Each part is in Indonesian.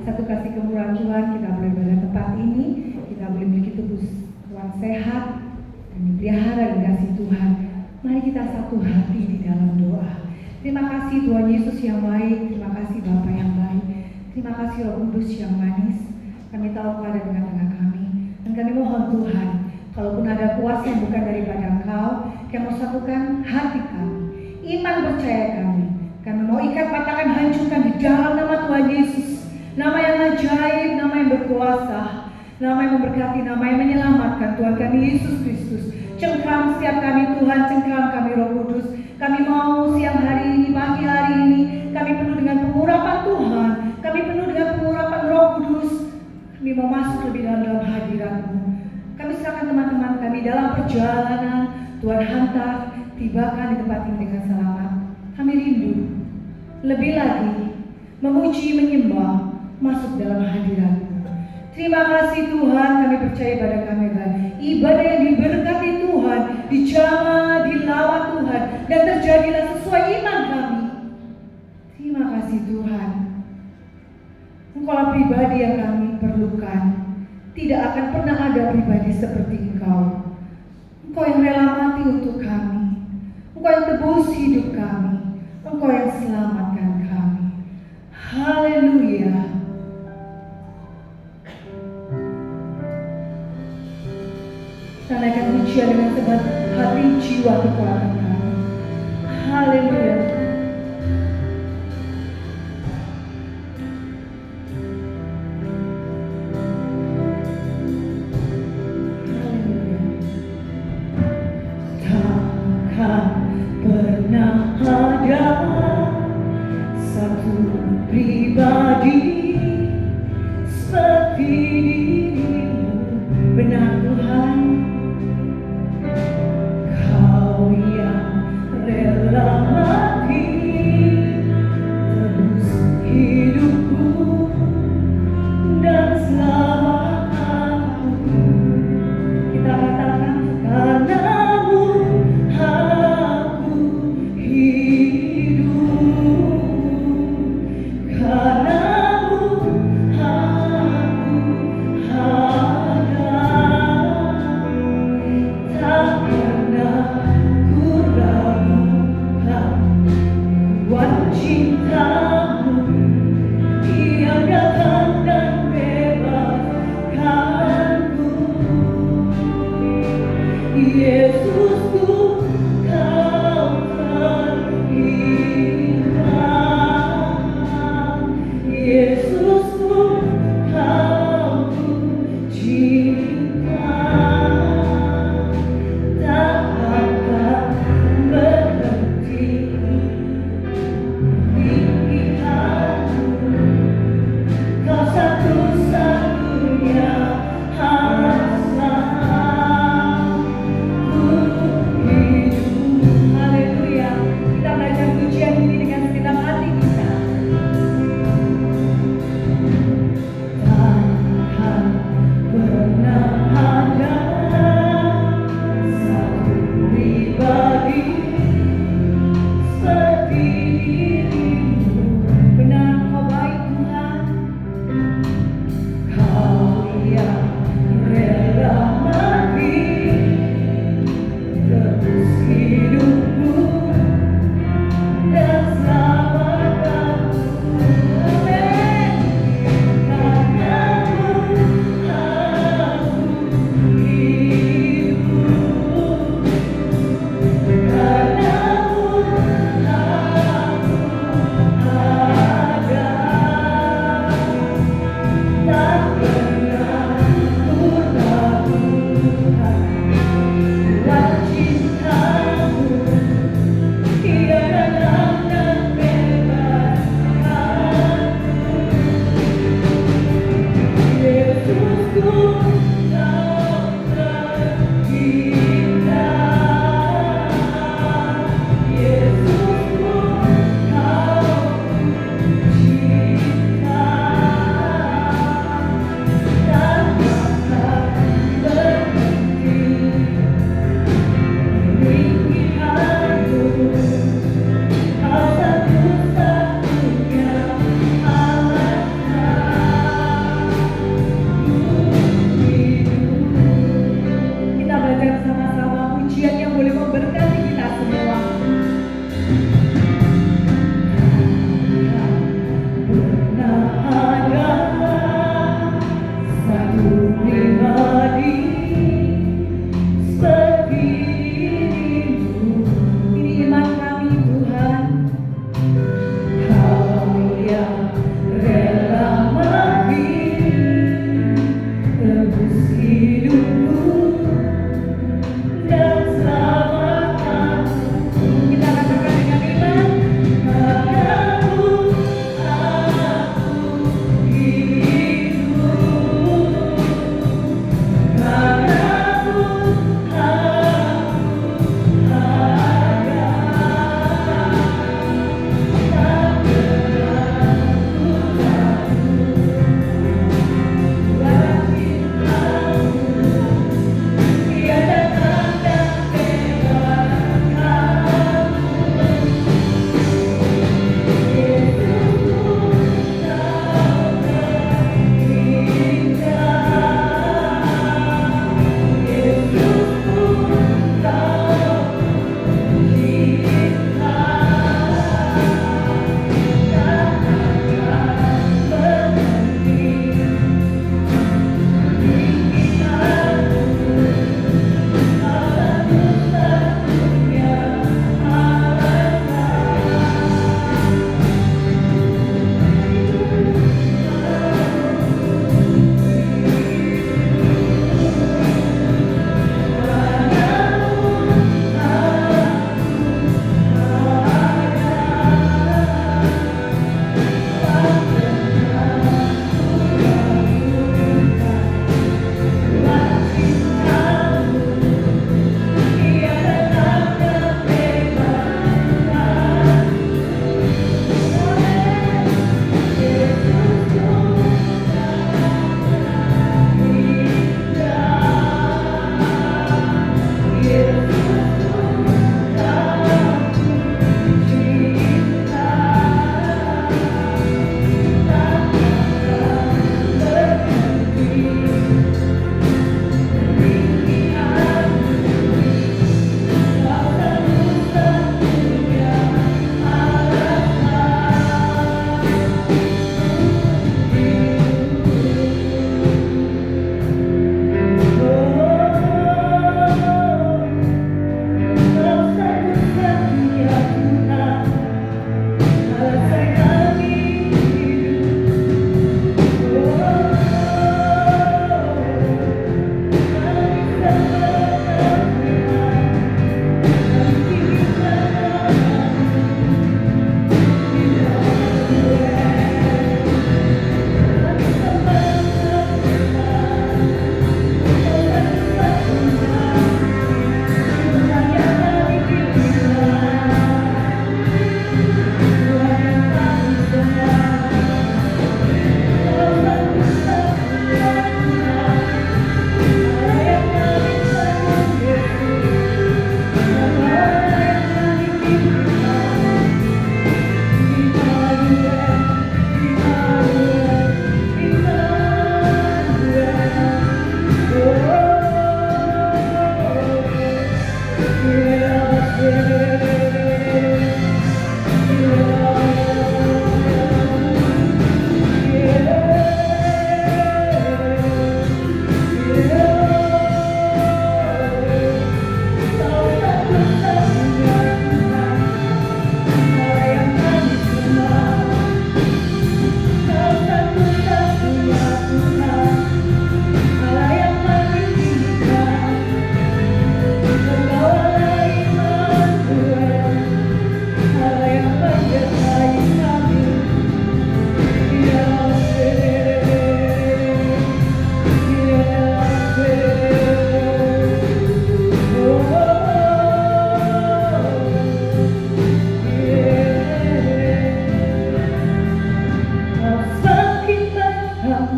satu kasih kemurahan Tuhan kita boleh berada tempat ini, kita boleh memiliki tubuh Tuhan sehat dan dipelihara dan kasih Tuhan. Mari kita satu hati di dalam doa. Terima kasih Tuhan Yesus yang baik, terima kasih Bapa yang baik, terima kasih Roh Kudus yang manis. Kami tahu Kau ada di tengah-tengah kami, dan kami mohon Tuhan, kalaupun ada kuasa yang bukan daripada Engkau, Kau mau satukan hati kami, iman percaya kami. Kami mau ikat patakan hancurkan di dalam nama Tuhan Yesus, nama yang ajaib, nama yang berkuasa, nama yang memberkati, nama yang menyelamatkan. Tuhan kami Yesus Kristus, cengkram setiap kami Tuhan, cengkram kami Roh Kudus. Kami mau siang hari ini, pagi hari ini, kami penuh dengan pengurapan Tuhan, kami penuh dengan pengurapan Roh Kudus. Kami mau masuk lebih dalam hadirat-Mu. Kami serahkan teman-teman kami dalam perjalanan, Tuhan hantar, tibakan di tempat ini dengan selamat. Kami rindu lebih lagi memuji, menyembah, masuk dalam hadirat-Mu. Terima kasih Tuhan, kami percaya pada kami ibadah yang diberkati Tuhan, dijamah, dilawat Tuhan, dan terjadilah sesuai iman kami. Terima kasih Tuhan. Engkaulah pribadi yang kami perlukan. Tidak akan pernah ada pribadi seperti Engkau. Engkau yang rela mati untuk kami. Engkau yang tebus hidup kami. Engkau yang selamatkan kami. Haleluya. Kita naikkan pujian dengan segenap hati, jiwa, kekuatan kami. Haleluya. Takkan pernah ada satu pribadi seperti dirimu, benar Tuhan. Kau yang rela mati tebus hidupku dan selamatkanku. Kita katakan karenamu aku hidup, karenamu aku ada. Tak pernah ku ragukan kuat cintamu yang datang dan bebaskanku. Yesusku, Kau terindah,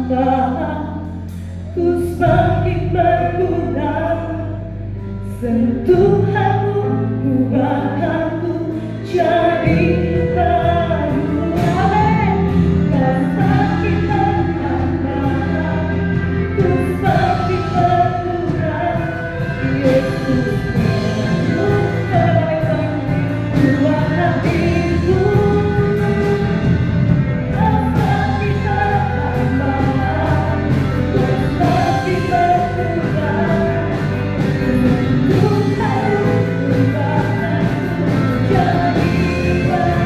tambah, ku semakin berkurang. Sentuhanmu ubahkanku jadi baru. Amin. Kau semakin bertambah, ku semakin berkurang. Yesus melupakan dua hatiku. Kau semakin bertambah, ku semakin berkurang. Tuhan ubahkanku jadi baru.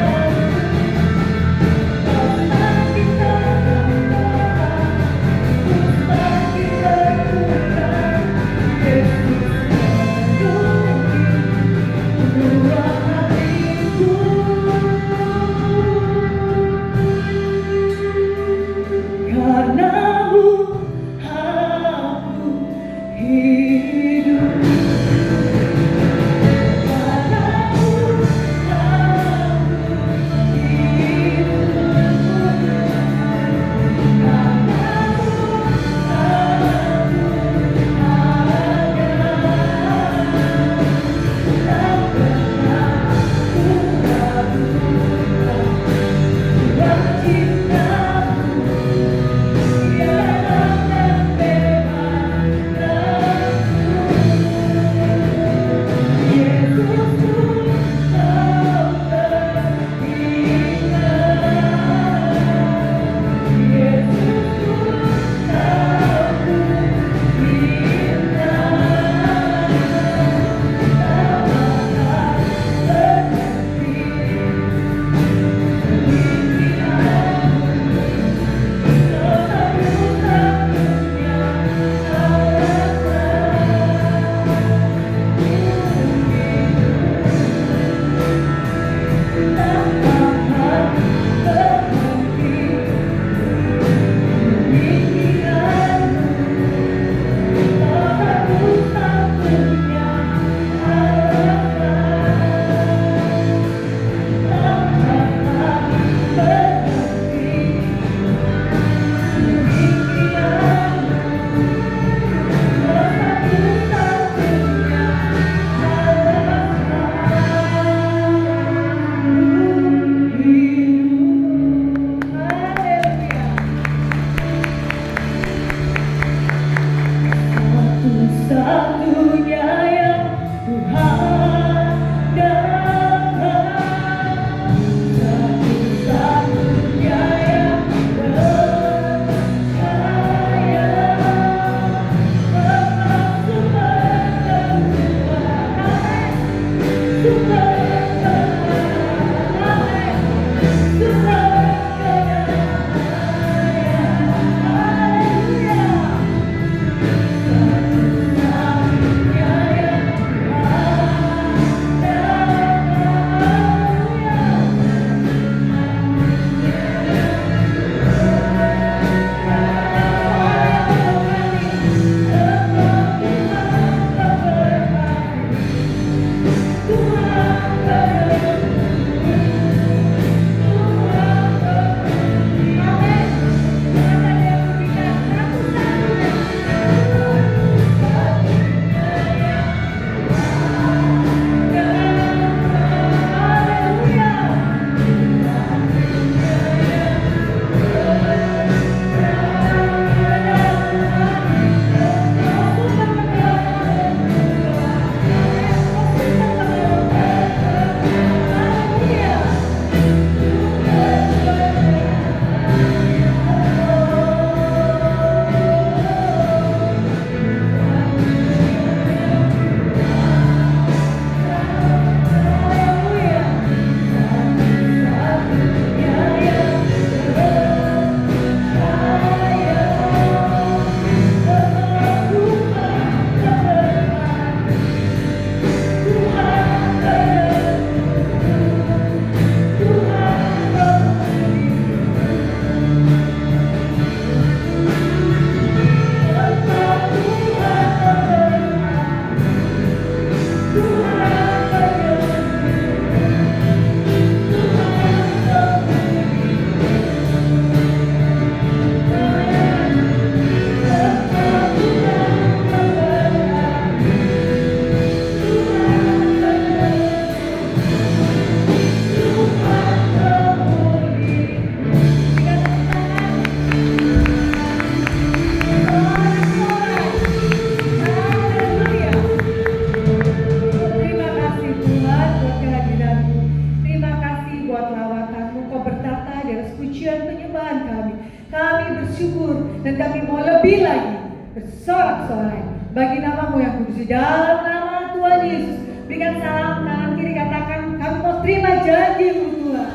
penyembahan kami. Kami bersyukur dan kami mau lebih lagi bersorak-sorai bagi nama-Mu yang kudus. Di dalam nama Tuhan Yesus, berikan salam kanan kiri, katakan kami mau terima janji-Mu Tuhan.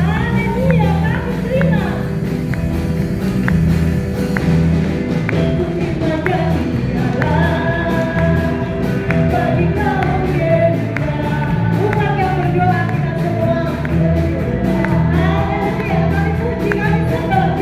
Haleluya, kami terima. Terima janji Allah bagi kamu Yesus. Umat yang berdoa kita semua. Haleluya, kami puji, kami sembah.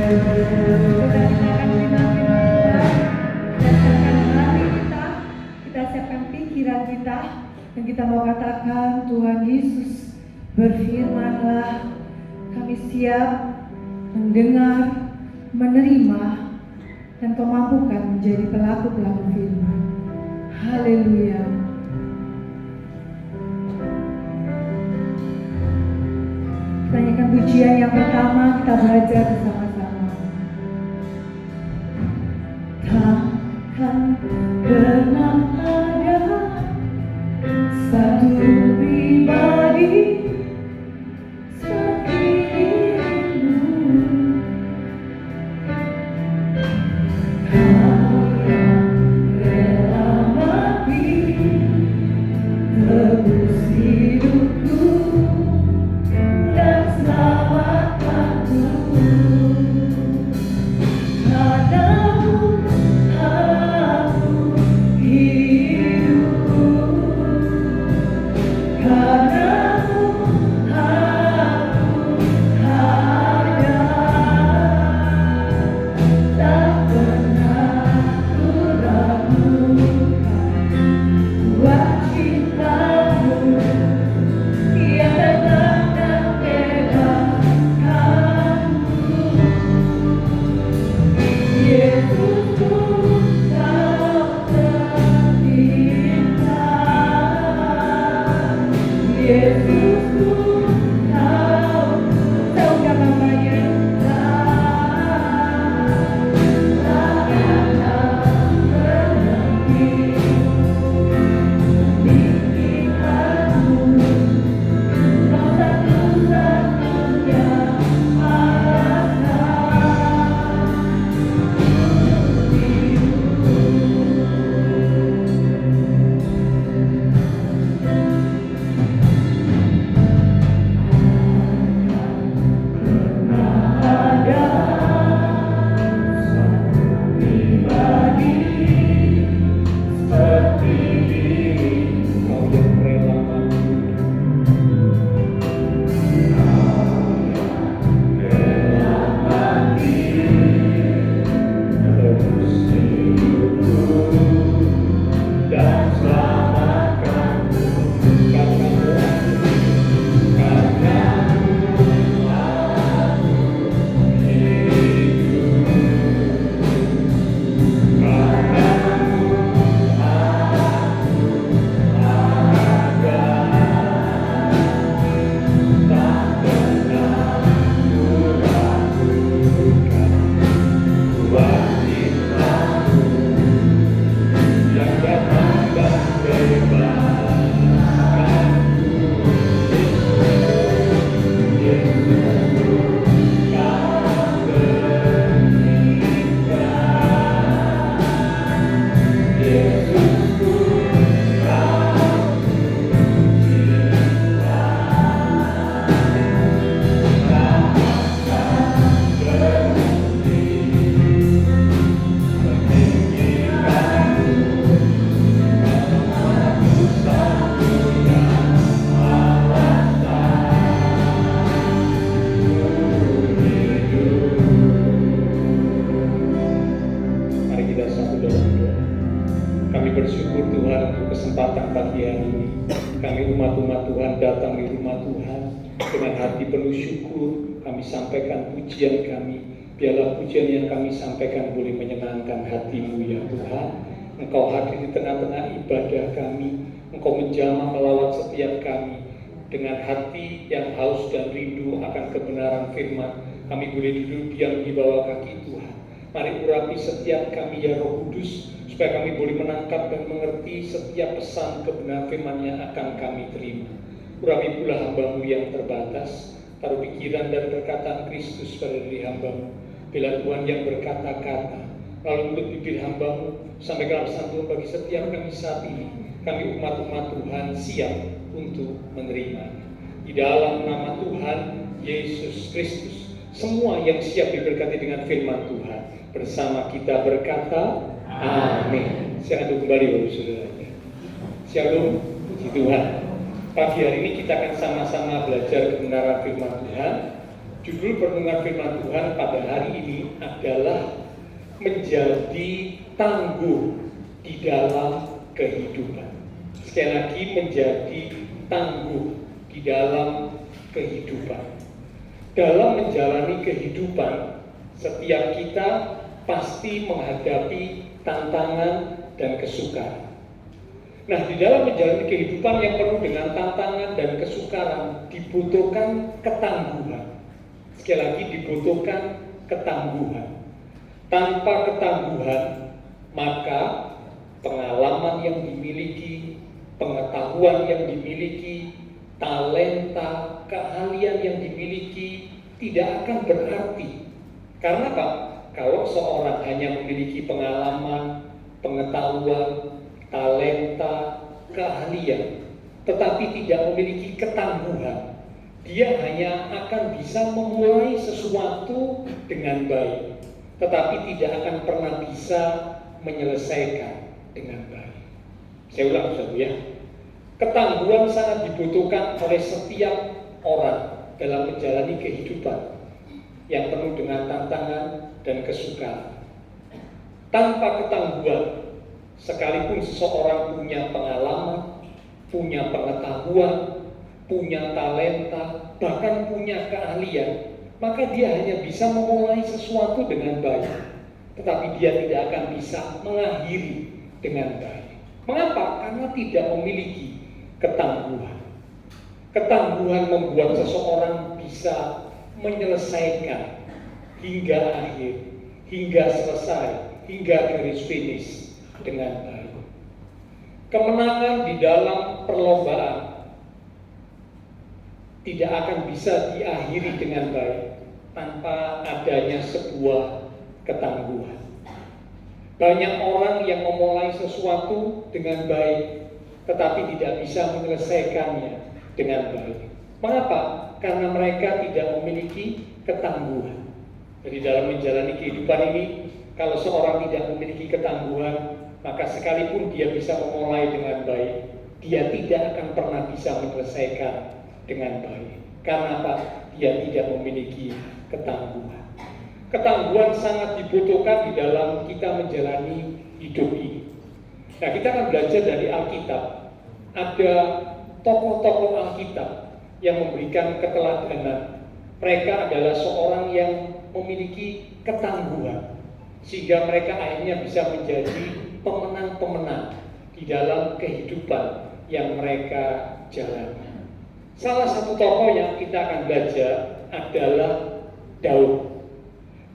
Saudara, kita akan terima firman Tuhan. Kita siapkan hati kita, kita siapkan pikiran kita, dan kita mau katakan, Tuhan Yesus, berfirmanlah, kami siap mendengar, menerima, dan Kau mampukan menjadi pelaku-pelaku firman. Haleluya. Kita nyanyikan pujian yang pertama, kita belajar bersama-sama. Takkan pernah ada satu pribadi seperti dirimu. Kau yang rela mati tebus hidupku dan selamatkanku. Padamu aku hidup, padamu aku ada. Tak pernah ku ragukan kuat cintamu yang datang dan bebaskanku. Yesusku, Kau tercinta. Yesusku, Kau ucap namanya. Tak pernah berhenti meninggikanmu. Kau satu-satunya bersyukur Tuhan untuk kesempatan pagi hari ini. Kami umat-umat Tuhan datang di rumah Tuhan dengan hati penuh syukur. Kami sampaikan pujian kami. Biarlah pujian yang kami sampaikan boleh menyenangkan hati-Mu ya Tuhan. Engkau hadir di tengah-tengah ibadah kami. Engkau menjamah melawat setiap kami. Dengan hati yang haus dan rindu akan kebenaran firman, kami boleh duduk diam di bawah kaki Tuhan. Mari urapi setiap kami ya Roh Kudus, supaya kami boleh menangkap dan mengerti setiap pesan kebenaran firman yang akan kami terima. Urapi pula hamba-Mu yang terbatas, taruh pikiran dan perkataan Kristus pada diri hamba-Mu. Bila Tuhan yang berkata-kata, lalu mulut bibir hamba-Mu, sampai dalam santun bagi setiap kami saat ini. Kami umat-umat Tuhan siap untuk menerima. Di dalam nama Tuhan Yesus Kristus, semua yang siap diberkati dengan firman Tuhan bersama kita berkata amin. Silakan kembali Bapak Saudara. Shalom, puji Tuhan. Pagi hari ini kita akan sama-sama belajar kebenaran firman Tuhan Judul perenungan firman Tuhan pada hari ini adalah menjadi tangguh di dalam kehidupan. Sekali lagi, menjadi tangguh di dalam kehidupan. Dalam menjalani kehidupan, setiap kita pasti menghadapi tantangan dan kesukaran. Nah, di dalam menjalani kehidupan yang penuh dengan tantangan dan kesukaran dibutuhkan ketangguhan. Sekali lagi, dibutuhkan ketangguhan. Tanpa ketangguhan, maka pengalaman yang dimiliki, pengetahuan yang dimiliki, talenta, keahlian yang dimiliki tidak akan berarti. Karena apa? Kalau seorang hanya memiliki pengalaman, pengetahuan, talenta, keahlian, tetapi tidak memiliki ketangguhan, dia hanya akan bisa memulai sesuatu dengan baik, tetapi tidak akan pernah bisa menyelesaikan dengan baik. Saya ulang satu ya. Ketangguhan sangat dibutuhkan oleh setiap orang dalam menjalani kehidupan yang penuh dengan tantangan dan kesukaran. Tanpa ketangguhan, sekalipun seseorang punya pengalaman, punya pengetahuan, punya talenta, bahkan punya keahlian, maka dia hanya bisa memulai sesuatu dengan baik, tetapi dia tidak akan bisa mengakhiri dengan baik. Mengapa? Karena tidak memiliki ketangguhan. Ketangguhan membuat seseorang bisa menyelesaikan hingga akhir, hingga selesai, hingga garis finish dengan baik. Kemenangan di dalam perlombaan tidak akan bisa diakhiri dengan baik tanpa adanya sebuah ketangguhan. Banyak orang yang memulai sesuatu dengan baik tetapi tidak bisa menyelesaikannya dengan baik. Mengapa? Karena mereka tidak memiliki ketangguhan. Jadi dalam menjalani kehidupan ini, kalau seorang tidak memiliki ketangguhan, maka sekalipun dia bisa memulai dengan baik, dia tidak akan pernah bisa menyelesaikan dengan baik. Karena apa? Dia tidak memiliki ketangguhan. Ketangguhan sangat dibutuhkan di dalam kita menjalani hidup ini. Nah, kita akan belajar dari Alkitab. Ada tokoh-tokoh Alkitab yang memberikan keteladanan. Mereka adalah seorang yang memiliki ketangguhan, sehingga mereka akhirnya bisa menjadi pemenang-pemenang di dalam kehidupan yang mereka jalani. Salah satu tokoh yang kita akan belajar adalah Daud.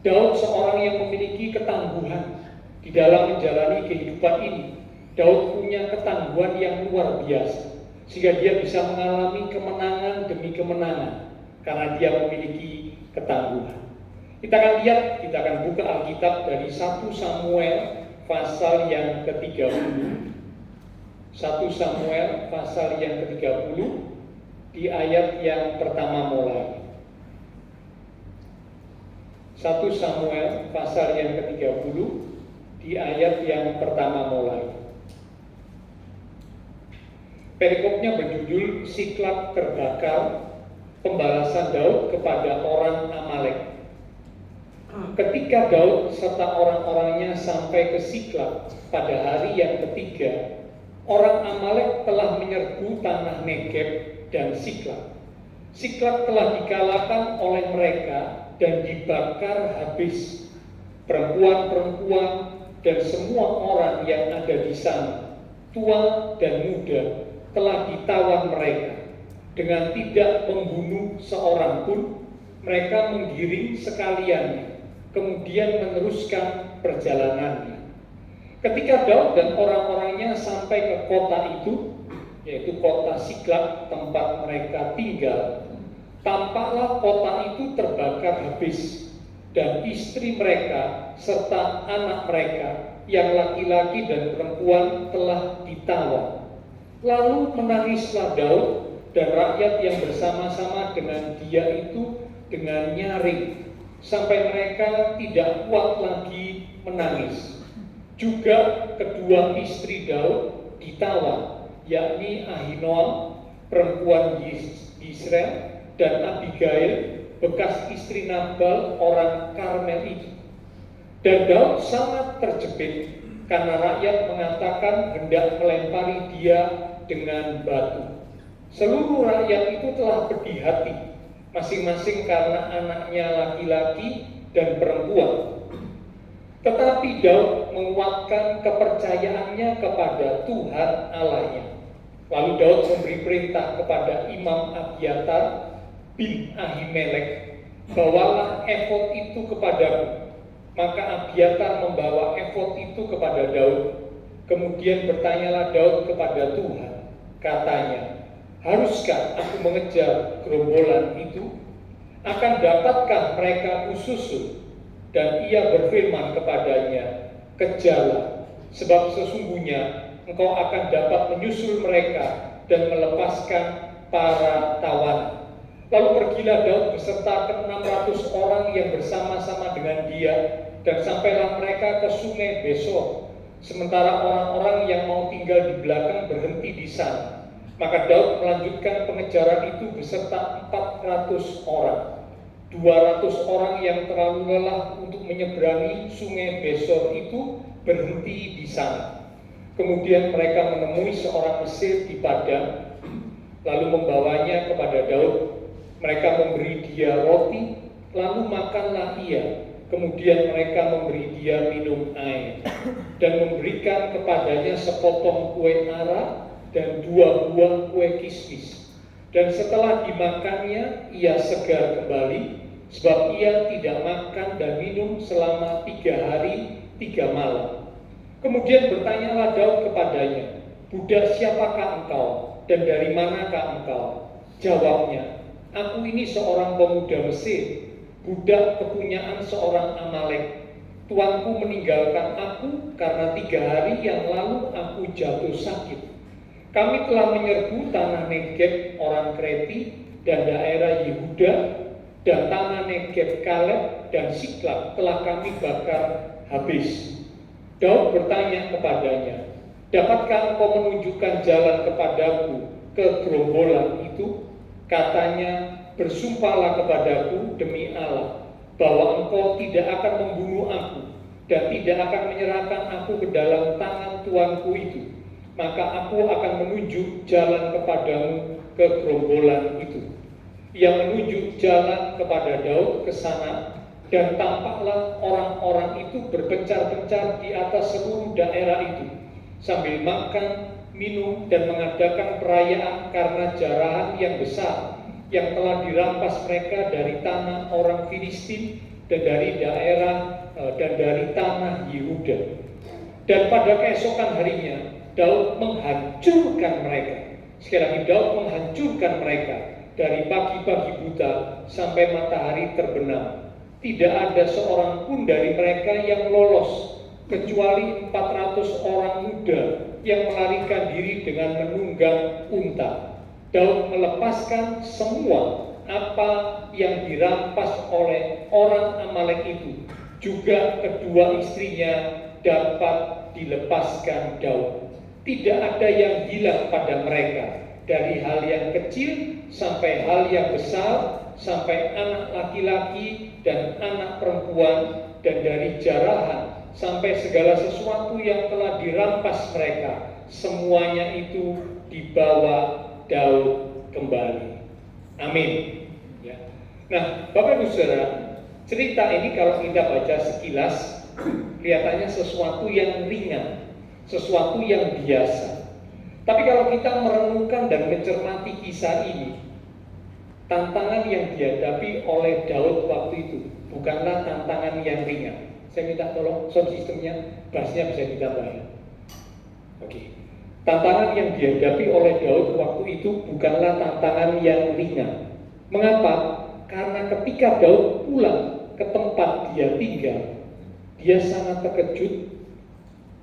Daud seorang yang memiliki ketangguhan di dalam menjalani kehidupan ini. Daud punya ketangguhan yang luar biasa, sehingga dia bisa mengalami kemenangan demi kemenangan karena dia memiliki ketangguhan. Kita akan lihat, kita akan buka Alkitab dari 1 Samuel pasal yang ke-30. 1 Samuel pasal yang ke-30 di ayat yang pertama mulai. 1 Samuel pasal yang ke-30 di ayat yang pertama mulai. Perikopnya berjudul Siklag Terbakar, pembalasan Daud kepada orang Amalek. Ketika Daud serta orang-orangnya sampai ke Siklag pada hari yang ketiga, orang Amalek telah menyerbu tanah Negeb dan Siklag. Siklag telah dikalahkan oleh mereka dan dibakar habis. Perempuan-perempuan dan semua orang yang ada di sana, tua dan muda, telah ditawan mereka. Dengan tidak membunuh seorang pun, mereka menggiring sekaliannya, kemudian meneruskan perjalanannya. Ketika Daud dan orang-orangnya sampai ke kota itu, yaitu kota Siklag tempat mereka tinggal, tampaklah kota itu terbakar habis, dan istri mereka serta anak mereka yang laki-laki dan perempuan telah ditawan. Lalu menangislah Daud dan rakyat yang bersama-sama dengan dia itu dengan nyaring, sampai mereka tidak kuat lagi menangis. Juga kedua istri Daud ditawan, yakni Ahinoam, perempuan Israel, dan Abigail, bekas istri Nabal orang Karmel itu. Dan Daud sangat terjepit karena rakyat mengatakan hendak melempari dia dengan batu. Seluruh rakyat itu telah pedih hati, masing-masing karena anaknya laki-laki dan perempuan. Tetapi Daud menguatkan kepercayaannya kepada Tuhan Allahnya. Lalu Daud memberi perintah kepada Imam Abiatar bin Ahimelek, bawalah efod itu kepadaku. Maka Abiatar membawa efod itu kepada Daud. Kemudian bertanyalah Daud kepada Tuhan. Katanya, haruskah aku mengejar gerombolan itu? Akan dapatkah mereka kususul? Dan ia berfirman kepadanya, kejarlah, sebab sesungguhnya engkau akan dapat menyusul mereka dan melepaskan para tawanan. Lalu pergilah Daud beserta ke-600 orang yang bersama-sama dengan dia, dan sampailah mereka ke sungai Besor. Sementara orang-orang yang mau tinggal di belakang berhenti di sana. Maka Daud melanjutkan pengejaran itu beserta 400 orang. 200 orang yang terlalu lelah untuk menyeberangi sungai Besor itu berhenti di sana. Kemudian mereka menemui seorang Mesir di padang, lalu membawanya kepada Daud. Mereka memberi dia roti, lalu makanlah ia. Kemudian mereka memberi dia minum air, dan memberikan kepadanya sepotong kue ara dan 2 buah kue kismis. Dan setelah dimakannya, ia segar kembali, sebab ia tidak makan dan minum selama 3 hari 3 malam. Kemudian bertanyalah Daud kepadanya, budak siapakah engkau dan dari manakah engkau? Jawabnya, aku ini seorang pemuda Mesir, budak kepunyaan seorang Amalek. Tuanku meninggalkan aku karena 3 hari yang lalu aku jatuh sakit. Kami telah menyerbu tanah Negeb orang Kreti dan daerah Yehuda, dan tanah Negeb Kaleb dan Siklak telah kami bakar habis. Daud bertanya kepadanya, dapatkah engkau menunjukkan jalan kepadaku ke gerombolan itu? Katanya, bersumpahlah kepadaku demi Allah, bahwa engkau tidak akan membunuh aku, dan tidak akan menyerahkan aku ke dalam tangan tuanku itu. Maka aku akan menunjuk jalan kepadamu ke gerombolan itu. Ia menunjuk jalan kepada Daud ke sana, dan tampaklah orang-orang itu berpencar-pencar di atas seluruh daerah itu, sambil makan, minum, dan mengadakan perayaan karena jarahan yang besar yang telah dirampas mereka dari tanah orang Filistin dan dari daerah dan dari tanah Yehuda. Dan pada keesokan harinya Daud menghancurkan mereka. Sekali lagi, Daud menghancurkan mereka dari pagi-pagi buta sampai matahari terbenam. Tidak ada seorang pun dari mereka yang lolos, kecuali 400 orang muda yang melarikan diri dengan menunggang unta. Daud melepaskan semua apa yang dirampas oleh orang Amalek itu. Juga kedua istrinya dapat dilepaskan Daud. Tidak ada yang hilang pada mereka, dari hal yang kecil sampai hal yang besar, sampai anak laki-laki dan anak perempuan, dan dari jarahan sampai segala sesuatu yang telah dirampas mereka. Semuanya itu dibawa Daud kembali. Amin. Ya. Nah, Bapak Ibu Saudara, cerita ini kalau kita baca sekilas kelihatannya sesuatu yang ringan, sesuatu yang biasa. Tapi kalau kita merenungkan dan mencermati kisah ini, tantangan yang dihadapi oleh Daud waktu itu bukanlah tantangan yang ringan. Saya minta tolong sound sistemnya, bassnya bisa ditambah ya. Oke. Tantangan yang dihadapi oleh Daud waktu itu bukanlah tantangan yang ringan. Mengapa? Karena ketika Daud pulang ke tempat dia tinggal, dia sangat terkejut.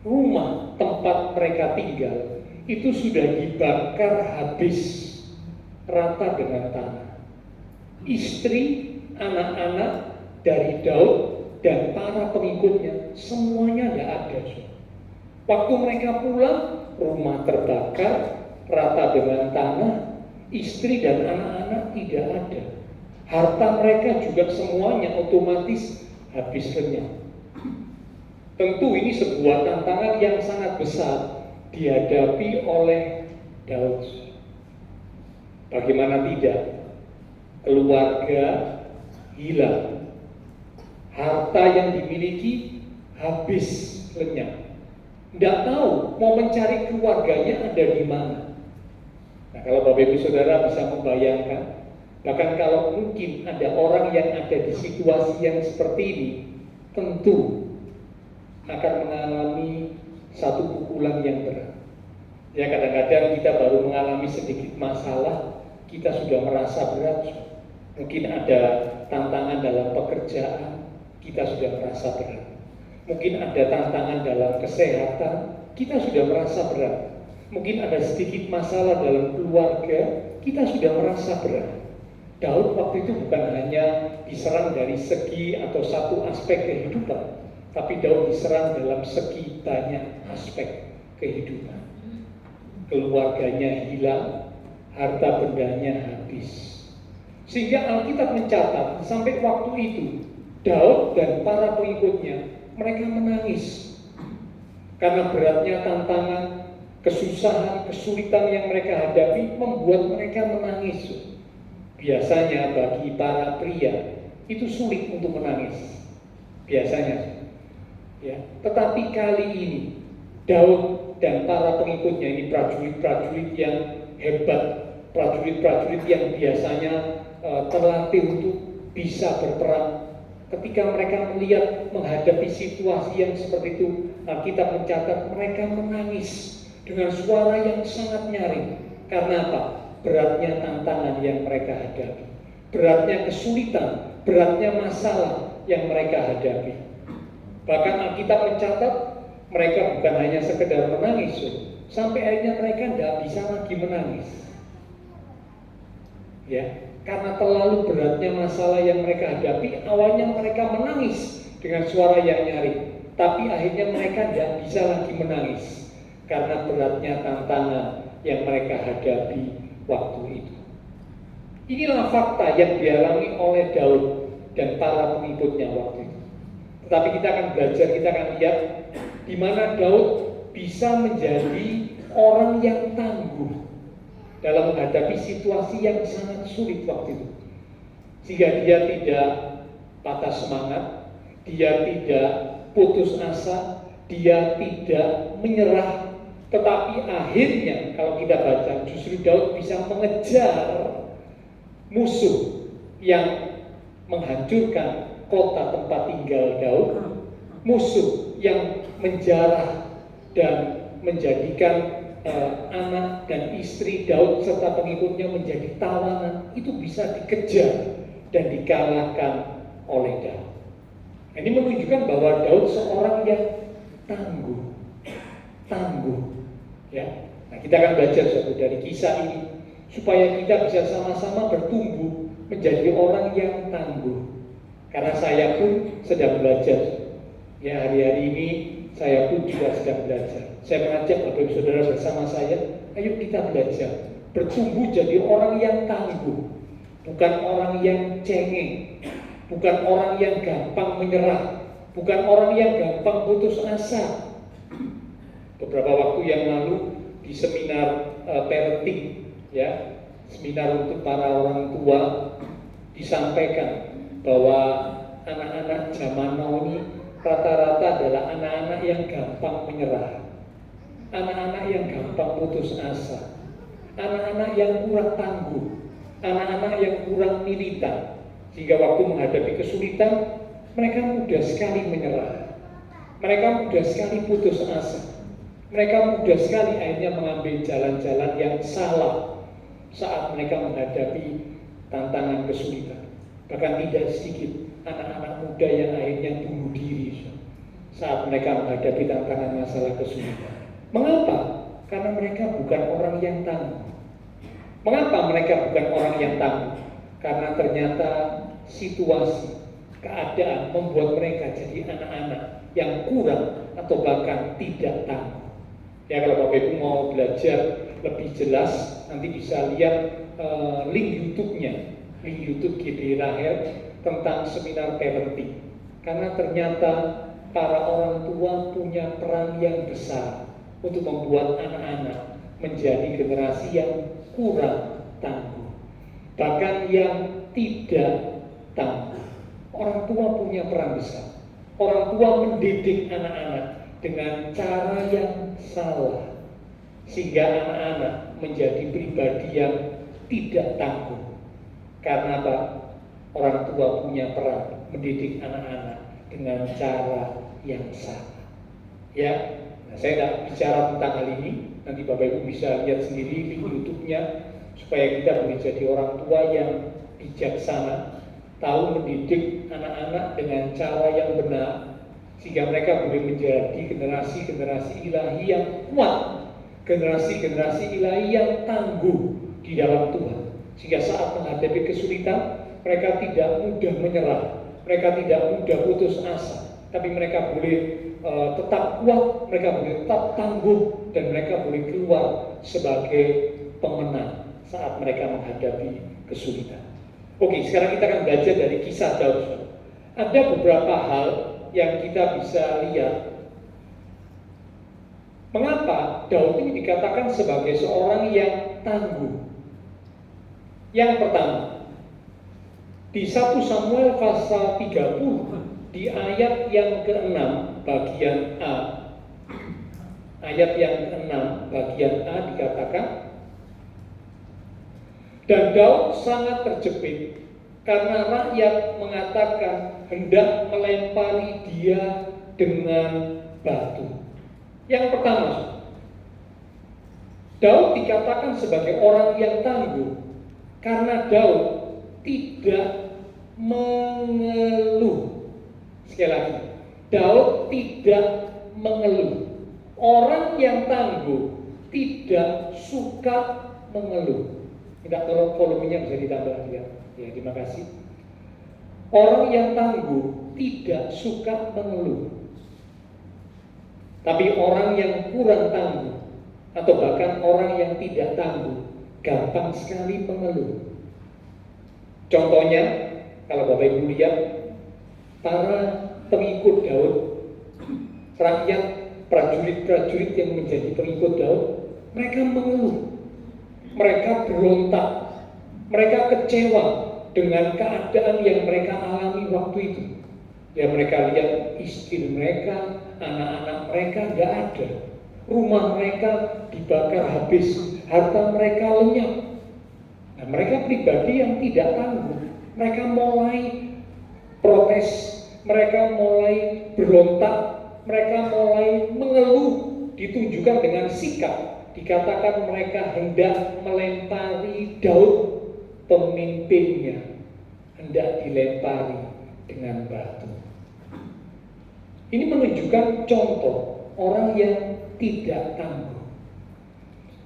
Rumah tempat mereka tinggal itu sudah dibakar habis rata dengan tanah. Istri, anak-anak dari Daud dan para pengikutnya semuanya tidak ada. Waktu mereka pulang, rumah terbakar rata dengan tanah, istri dan anak-anak tidak ada. Harta mereka juga semuanya otomatis habis lenyap. Tentu ini sebuah tantangan yang sangat besar dihadapi oleh Daud. Bagaimana tidak? Keluarga hilang, harta yang dimiliki habis lenyap. Tidak tahu mau mencari keluarganya ada di mana. Nah, kalau Bapak Ibu Saudara bisa membayangkan, bahkan kalau mungkin ada orang yang ada di situasi yang seperti ini, tentu akan mengalami satu pukulan yang berat. Ya, kadang-kadang kita baru mengalami sedikit masalah, kita sudah merasa berat. Mungkin ada tantangan dalam pekerjaan, kita sudah merasa berat. Mungkin ada tantangan dalam kesehatan, kita sudah merasa berat. Mungkin ada sedikit masalah dalam keluarga, kita sudah merasa berat. Daud waktu itu bukan hanya diserang dari segi atau satu aspek kehidupan, tapi Daud diserang dalam segi banyak aspek kehidupan. Keluarganya hilang, harta bendanya habis. Sehingga Alkitab mencatat sampai waktu itu Daud dan para pengikutnya mereka menangis karena beratnya tantangan, kesusahan, kesulitan yang mereka hadapi membuat mereka menangis. Biasanya bagi para pria itu sulit untuk menangis, biasanya. Ya, tetapi kali ini Daud dan para pengikutnya ini prajurit-prajurit yang hebat, prajurit-prajurit yang biasanya terlatih untuk bisa berperang. Ketika mereka melihat menghadapi situasi yang seperti itu, Alkitab mencatat mereka menangis dengan suara yang sangat nyaring. Karena apa? Beratnya tantangan yang mereka hadapi, beratnya kesulitan, beratnya masalah yang mereka hadapi. Bahkan Alkitab mencatat mereka bukan hanya sekedar menangis, sampai akhirnya mereka tidak bisa lagi menangis. Ya, karena terlalu beratnya masalah yang mereka hadapi. Awalnya mereka menangis dengan suara yang nyaring, tapi akhirnya mereka tidak bisa lagi menangis karena beratnya tantangan yang mereka hadapi waktu itu. Inilah fakta yang dialami oleh Daud dan para pengikutnya waktu itu. Tetapi kita akan belajar, kita akan lihat di mana Daud bisa menjadi orang yang tangguh dalam menghadapi situasi yang sangat sulit waktu itu. Sehingga dia tidak patah semangat, dia tidak putus asa, dia tidak menyerah. Tetapi akhirnya kalau kita baca, justru Daud bisa mengejar musuh yang menghancurkan kota tempat tinggal Daud, musuh yang menjarah dan menjadikan anak dan istri Daud serta pengikutnya menjadi tawanan, itu bisa dikejar dan dikalahkan oleh Daud. Ini menunjukkan bahwa Daud seorang yang tangguh, ya. Nah, kita akan belajar dari kisah ini supaya kita bisa sama-sama bertumbuh menjadi orang yang tangguh. Karena saya pun sedang belajar. Ya, hari-hari ini saya pun juga sedang belajar. Saya mengajak Bapak Ibu Saudara bersama saya, ayo kita belajar bertumbuh jadi orang yang tangguh, bukan orang yang cengeng, bukan orang yang gampang menyerah, bukan orang yang gampang putus asa. Beberapa waktu yang lalu di seminar parenting, ya, seminar untuk para orang tua, disampaikan bahwa anak-anak zaman now ini rata-rata adalah anak-anak yang gampang menyerah, anak-anak yang gampang putus asa, anak-anak yang kurang tangguh, anak-anak yang kurang militan, sehingga waktu menghadapi kesulitan mereka mudah sekali menyerah, mereka mudah sekali putus asa, mereka mudah sekali akhirnya mengambil jalan-jalan yang salah saat mereka menghadapi tantangan kesulitan. Bahkan tidak sedikit anak-anak muda yang akhirnya bunuh diri saat mereka menghadapi tantangan masalah kesulitan. Mengapa? Karena mereka bukan orang yang tangguh. Mengapa mereka bukan orang yang tangguh? Karena ternyata situasi, keadaan membuat mereka jadi anak-anak yang kurang atau bahkan tidak tangguh. Ya, kalau Bapak Ibu mau belajar lebih jelas, nanti bisa lihat link YouTube-nya di YouTube GD Rahel tentang seminar parenting. Karena ternyata para orang tua punya peran yang besar untuk membuat anak-anak menjadi generasi yang kurang tangguh, bahkan yang tidak tangguh. Orang tua punya peran besar. Orang tua mendidik anak-anak dengan cara yang salah, sehingga anak-anak menjadi pribadi yang tidak tangguh. Karena apa? Orang tua punya peran mendidik anak-anak dengan cara yang salah. Ya, nah, saya tidak bicara tentang hal ini. Nanti Bapak Ibu bisa lihat sendiri di YouTube-nya, supaya kita boleh jadi orang tua yang bijaksana, tahu mendidik anak-anak dengan cara yang benar, sehingga mereka boleh menjadi generasi-generasi ilahi yang kuat, generasi-generasi ilahi yang tangguh di dalam Tuhan, sehingga saat menghadapi kesulitan mereka tidak mudah menyerah, mereka tidak mudah putus asa, tapi mereka boleh tetap kuat, mereka boleh tetap tangguh, dan mereka boleh keluar sebagai pemenang saat mereka menghadapi kesulitan. Oke, sekarang kita akan belajar dari kisah Daud. Ada beberapa hal yang kita bisa lihat. Mengapa Daud ini dikatakan sebagai seorang yang tangguh? Yang pertama, di 1 Samuel pasal 30, di ayat yang ke-6 bagian A. Ayat yang ke-6 bagian A dikatakan, dan Daud sangat terjepit karena rakyat mengatakan hendak melempari dia dengan batu. Yang pertama, Daud dikatakan sebagai orang yang tangguh karena Daud tidak mengeluh. Sekali lagi, Daud tidak mengeluh. Orang yang tangguh tidak suka mengeluh. Tidak, tolong volumenya bisa ditambah lagi ya. Ya, terima kasih. Orang yang tangguh tidak suka mengeluh. Tapi orang yang kurang tangguh, atau bahkan orang yang tidak tangguh, gampang sekali mengeluh. Contohnya, kalau Bapak Ibu lihat, para pengikut Daud, rakyat, prajurit-prajurit yang menjadi pengikut Daud, mereka mengeluh, mereka berontak, mereka kecewa dengan keadaan yang mereka alami waktu itu. Ya, mereka lihat istri mereka, anak-anak mereka nggak ada, rumah mereka dibakar habis, harta mereka lenyap. Nah, mereka pribadi yang tidak tangguh, mereka mulai protes, mereka mulai berontak, mereka mulai mengeluh, ditunjukkan dengan sikap. Dikatakan mereka hendak melempari Daud, pemimpinnya, hendak dilempari dengan batu. Ini menunjukkan contoh orang yang tidak tangguh.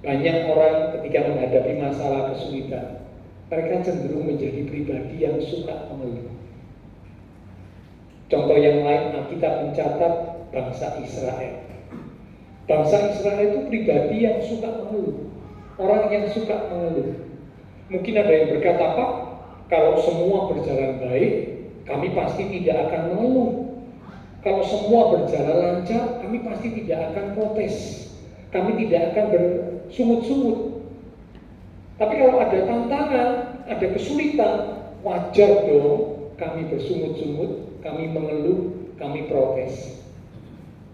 Banyak orang ketika menghadapi masalah kesulitan, mereka cenderung menjadi pribadi yang suka mengeluh. Contoh yang lain, Alkitab mencatat bangsa Israel. Bangsa Israel itu pribadi yang suka mengeluh, orang yang suka mengeluh. Mungkin ada yang berkata, Pak, kalau semua berjalan baik, kami pasti tidak akan mengeluh. Kalau semua berjalan lancar, kami pasti tidak akan protes. Kami tidak akan bersungut-sungut. Tapi kalau ada tantangan, ada kesulitan, wajar dong kami bersungut-sungut, kami mengeluh, kami protes.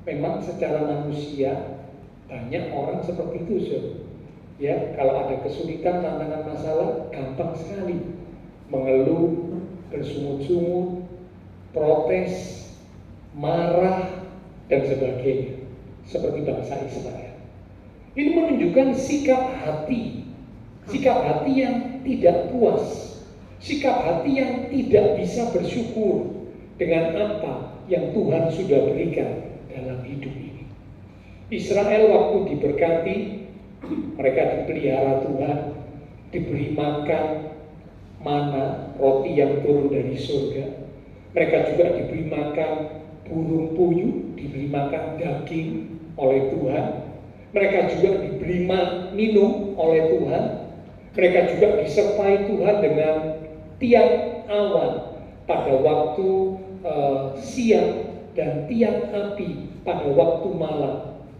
Memang secara manusia banyak orang seperti itu, ya. Kalau ada kesulitan, tantangan, masalah, gampang sekali mengeluh, bersungut-sungut, protes, marah, dan sebagainya, seperti bangsa Israel. Ini menunjukkan sikap hati yang tidak puas, sikap hati yang tidak bisa bersyukur dengan apa yang Tuhan sudah berikan dalam hidup ini. Israel waktu diberkati, mereka dipelihara Tuhan, diberi makan mana, roti yang turun dari surga. Mereka juga diberi makan burung puyuh, diberi makan daging oleh Tuhan. Mereka juga diberi minum oleh Tuhan. Mereka juga disertai Tuhan dengan tiang awan pada waktu siang dan tiang api pada waktu malam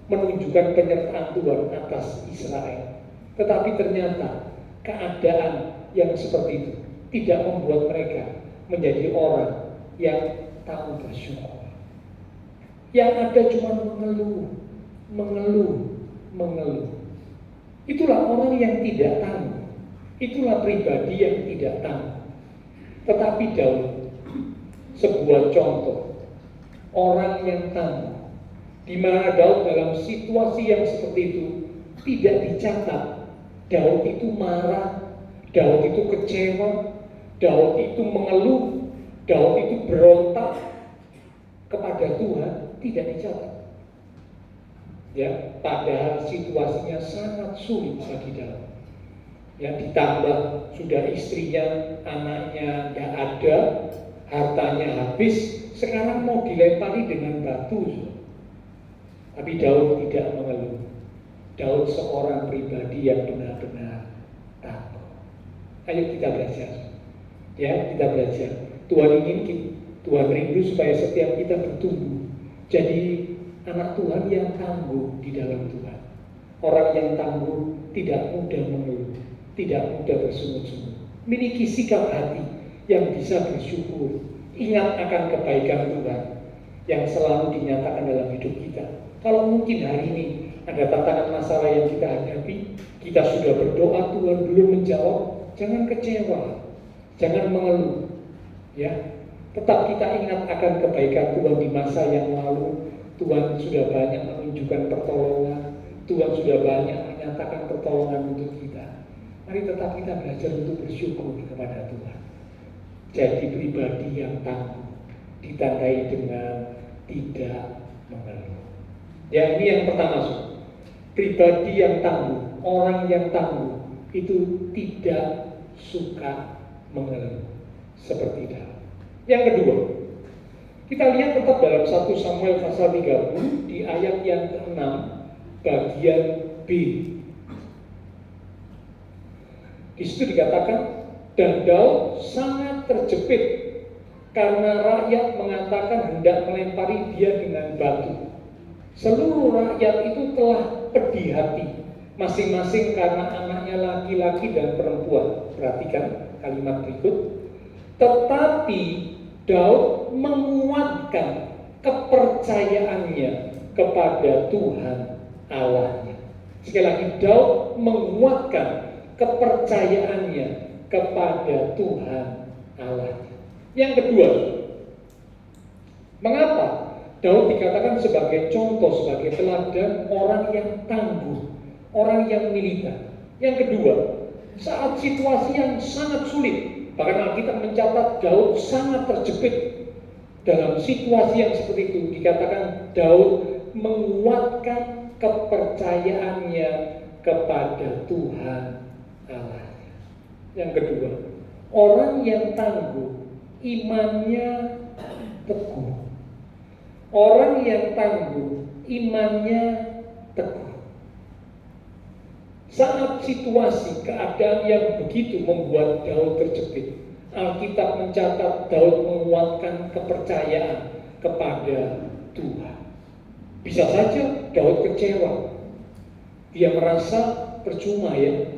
menunjukkan penyertaan Tuhan atas Israel. Tetapi ternyata keadaan yang seperti itu tidak membuat mereka menjadi orang yang tahu bersyukur. Yang ada cuma mengeluh. Itulah orang yang tidak tangguh. Itulah pribadi yang tidak tangguh. Tetapi Daud, sebuah contoh orang yang tangguh, di mana Daud dalam situasi yang seperti itu tidak dicatat Daud itu marah, Daud itu kecewa, Daud itu mengeluh, Daud itu berontak kepada Tuhan, tidak dicatat. Ya, padahal situasinya sangat sulit bagi Daud. Ya, ditambah sudah istrinya, anaknya nggak ada, hartanya habis, sekarang mau dilempari dengan batu. Tapi Daud tidak mengeluh. Daud seorang pribadi yang benar-benar takut. Ayo kita belajar. Ya, kita belajar. Tuhan rindu supaya setiap kita bertumbuh jadi anak Tuhan yang tangguh di dalam Tuhan. Orang yang tangguh tidak mudah mengeluh, tidak mudah bersungut-sungut. Miliki sikap hati yang bisa bersyukur. Ingat akan kebaikan Tuhan yang selalu dinyatakan dalam hidup kita. Kalau mungkin hari ini ada tantangan masalah yang kita hadapi, kita sudah berdoa, Tuhan belum menjawab, jangan kecewa, jangan mengeluh. Ya, tetap kita ingat akan kebaikan Tuhan di masa yang lalu. Tuhan sudah banyak menunjukkan pertolongan, Tuhan sudah banyak menyatakan pertolongan untuk kita. Mari tetap kita belajar untuk bersyukur kepada Tuhan. Jadi pribadi yang tangguh, ditandai dengan tidak mengeluh. Ya, ini yang pertama. Pribadi yang tangguh, orang yang tangguh itu tidak suka mengeluh seperti Daud. Yang kedua, kita lihat tetap dalam 1 Samuel pasal 30 di ayat yang ke-6 bagian B. Di situ dikatakan, dan Daud sangat terjepit karena rakyat mengatakan hendak melempari dia dengan batu. Seluruh rakyat itu telah pedih hati, masing-masing karena anaknya laki-laki dan perempuan. Perhatikan kalimat berikut. Tetapi Daud menguatkan kepercayaannya kepada Tuhan Allahnya. Sekali lagi, Daud menguatkan kepercayaannya kepada Tuhan Allahnya. Yang kedua, mengapa Daud dikatakan sebagai contoh, sebagai teladan orang yang tangguh, orang yang militan? Yang kedua, saat situasi yang sangat sulit, bahkan Alkitab mencatat Daud sangat terjepit dalam situasi yang seperti itu, dikatakan Daud menguatkan kepercayaannya kepada Tuhan Allah. Yang kedua, orang yang tangguh, imannya teguh. Orang yang tangguh, imannya teguh. Saat situasi keadaan yang begitu membuat Daud terjepit, Alkitab mencatat Daud menguatkan kepercayaan kepada Tuhan. Bisa saja Daud kecewa. Dia merasa percuma ya.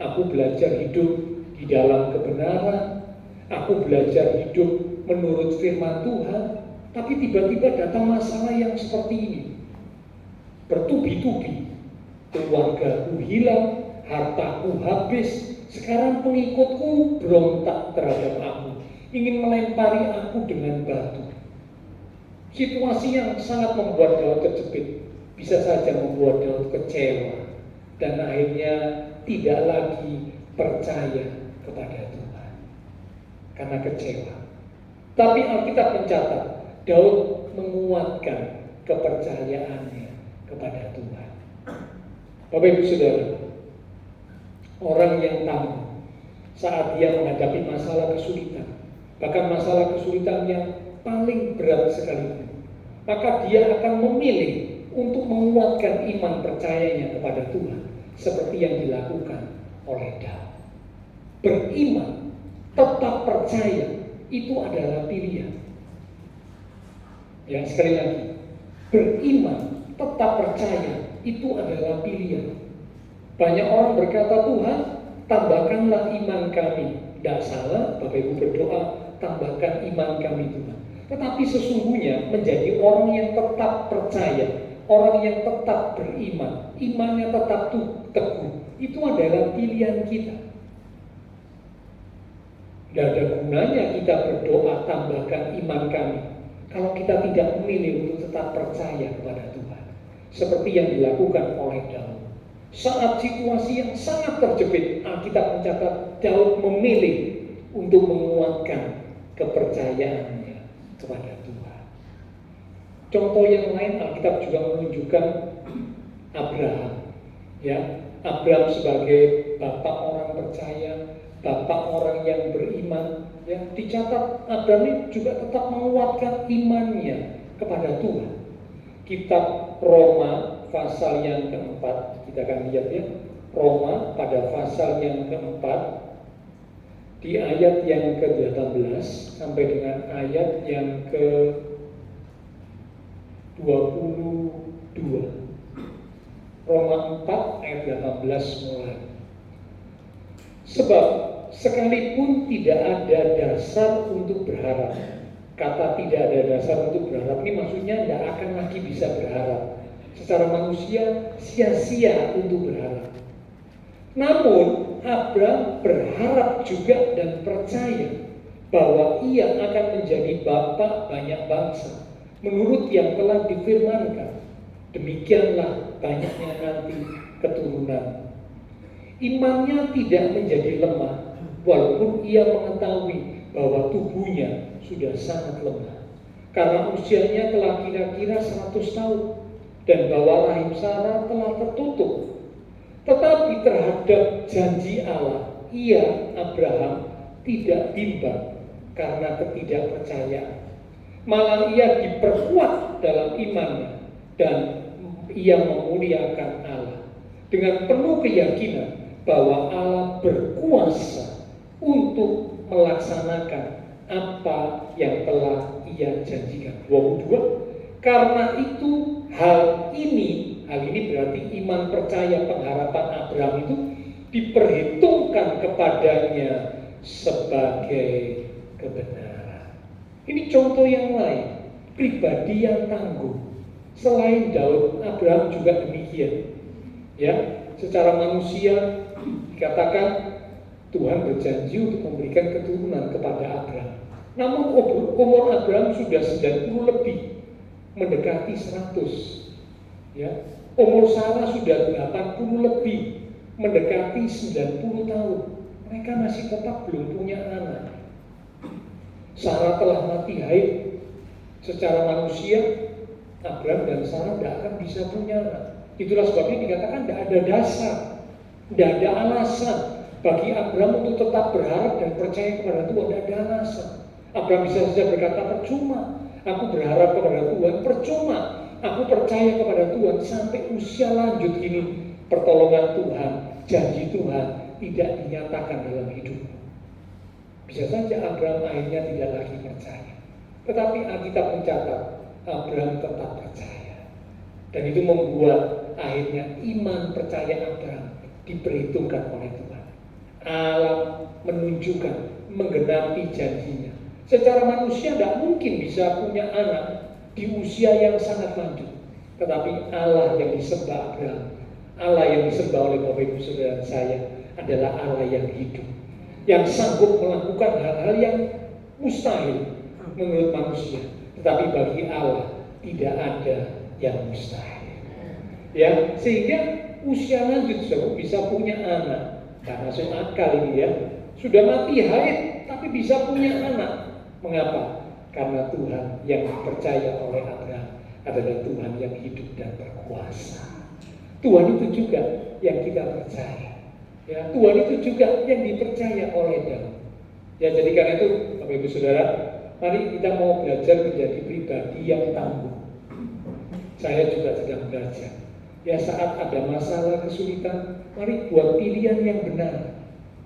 Aku belajar hidup di dalam kebenaran. Aku belajar hidup menurut firman Tuhan. Tapi tiba-tiba datang masalah yang seperti ini. Bertubi-tubi. Keluargaku hilang, hartaku habis. Sekarang pengikutku berontak terhadap aku, ingin melempari aku dengan batu. Situasi yang sangat membuat Daud terjepit, bisa saja membuat Daud kecewa dan akhirnya tidak lagi percaya kepada Tuhan karena kecewa. Tapi Alkitab mencatat Daud menguatkan kepercayaannya kepada Tuhan. Bapak Ibu Saudara, orang yang tangguh saat dia menghadapi masalah kesulitan, bahkan masalah kesulitan yang paling berat sekalipun, maka dia akan memilih untuk menguatkan iman percayanya kepada Tuhan seperti yang dilakukan oleh Daud. Beriman tetap percaya itu adalah pilihan. Ya, sekali lagi, beriman, tetap percaya itu adalah pilihan. Banyak orang berkata, Tuhan, tambahkanlah iman kami. Tidak salah, Bapak Ibu berdoa, tambahkan iman kami Tuhan. Tetapi sesungguhnya menjadi orang yang tetap percaya, orang yang tetap beriman, imannya tetap teguh, itu adalah pilihan kita. Tidak ada gunanya kita berdoa, tambahkan iman kami, kalau kita tidak memilih untuk tetap percaya kepada Tuhan. Seperti yang dilakukan oleh Daud. Saat situasi yang sangat terjepit, Alkitab mencatat Daud memilih untuk menguatkan kepercayaannya kepada Tuhan. Contoh yang lain, Alkitab juga menunjukkan Abraham. Ya, Abraham sebagai bapak orang percaya, bapak orang yang beriman. Ya, dicatat Abraham ini juga tetap menguatkan imannya kepada Tuhan. Kitab Roma pasal yang keempat, kita akan lihat ya, Roma pada pasal yang keempat, di ayat yang ke-18 sampai dengan ayat yang ke-22. Roma 4 ayat 18 mulai. Sebab sekalipun tidak ada dasar untuk berharap. Kata tidak ada dasar untuk berharap ini maksudnya tidak akan lagi bisa berharap. Secara manusia sia-sia untuk berharap. Namun Abraham berharap juga dan percaya bahwa ia akan menjadi bapa banyak bangsa. Menurut yang telah difirmankan, demikianlah banyaknya nanti keturunan. Imannya tidak menjadi lemah, walaupun ia mengetahui bahwa tubuhnya sudah sangat lemah. Karena usianya telah kira-kira 100 tahun, dan bahwa rahim Sarah telah tertutup. Tetapi terhadap janji Allah, ia, Abraham, tidak bimbang karena ketidakpercayaan. Malah ia diperkuat dalam imannya, dan ia memuliakan Allah dengan penuh keyakinan bahwa Allah berkuasa untuk melaksanakan apa yang telah ia janjikan. 22. Karena itu hal ini berarti iman, percaya, pengharapan Abraham itu diperhitungkan kepadanya sebagai kebenaran. Ini contoh yang lain, pribadi yang tangguh. Selain Daud, Abraham juga demikian. Ya, secara manusia dikatakan Tuhan berjanji untuk memberikan keturunan kepada Abraham. Namun umur Abraham sudah 90 lebih, mendekati 100. Ya, umur Sarah sudah 80 lebih, mendekati 90 tahun. Mereka masih tetap belum punya anak. Sarah telah mati haid. Secara manusia, Abraham dan Sarah tidak akan bisa punya anak. Itulah sebabnya dikatakan tidak ada dasar, tidak ada alasan bagi Abraham untuk tetap berharap dan percaya kepada Tuhan. Tidak ada alasan. Abraham bisa saja berkata, percuma aku berharap kepada Tuhan, percuma aku percaya kepada Tuhan sampai usia lanjut ini. Pertolongan Tuhan, janji Tuhan tidak dinyatakan dalam hidup. Bisa saja Abraham akhirnya tidak lagi percaya. Tetapi Alkitab mencatat Abraham tetap percaya. Dan itu membuat akhirnya iman percaya Abraham diperhitungkan oleh Tuhan. Allah menunjukkan, menggenapi janjinya. Secara manusia tidak mungkin bisa punya anak di usia yang sangat lanjut. Tetapi Allah yang disembah Abraham, Allah yang disembah oleh Bapak Ibu Saudara saya adalah Allah yang hidup, yang sanggup melakukan hal-hal yang mustahil menurut manusia. Tetapi bagi Allah tidak ada yang mustahil. Ya, sehingga usia lanjut bisa punya anak. Tidak masuk akal ini ya. Sudah mati haid tapi bisa punya anak. Mengapa? Karena Tuhan yang dipercaya oleh Abraham adalah Tuhan yang hidup dan berkuasa. Tuhan itu juga yang kita percaya. Ya, Tuhan itu juga yang dipercaya oleh Daud. Ya, jadi karena itu Bapak Ibu Saudara, mari kita mau belajar menjadi pribadi yang tangguh. Saya juga sedang belajar. Ya, saat ada masalah, kesulitan, mari buat pilihan yang benar.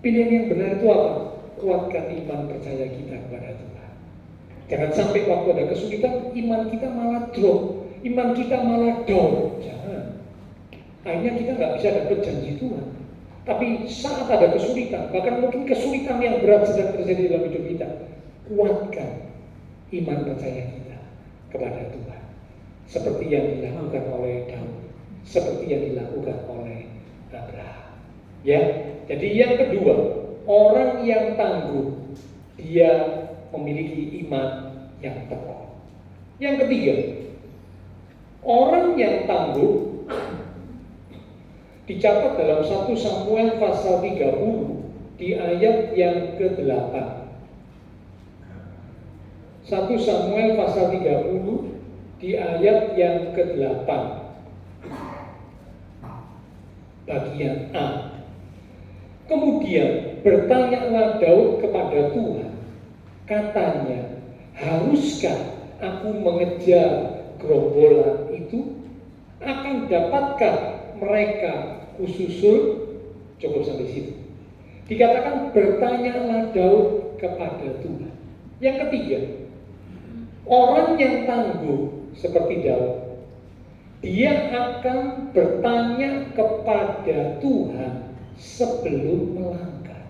Pilihan yang benar itu apa? kuatkan iman percaya kita kepada Tuhan. Jangan sampai waktu ada kesulitan, iman kita malah drop, iman kita malah down. Jangan. Akhirnya kita nggak bisa dapat janji Tuhan. Tapi saat ada kesulitan, bahkan mungkin kesulitan yang berat sedang terjadi dalam hidup kita, kuatkan iman percaya kita kepada Tuhan. Seperti yang dilakukan oleh Daud, seperti yang dilakukan oleh Abraham. Ya, jadi yang kedua, orang yang tangguh, dia memiliki iman yang tekoh. Yang ketiga, orang yang tangguh dicatat dalam 1 Samuel pasal 30 di ayat yang ke-8. 1 Samuel pasal 30 di ayat yang ke-8. Bagian A. Kemudian bertanyalah Daud kepada Tuhan. Katanya, haruskah aku mengejar gerombolan itu? Akan dapatkah mereka kususul? Cukup sampai situ. Dikatakan bertanyalah Daud kepada Tuhan. Yang ketiga, orang yang tangguh seperti Daud, dia akan bertanya kepada Tuhan sebelum melangkah.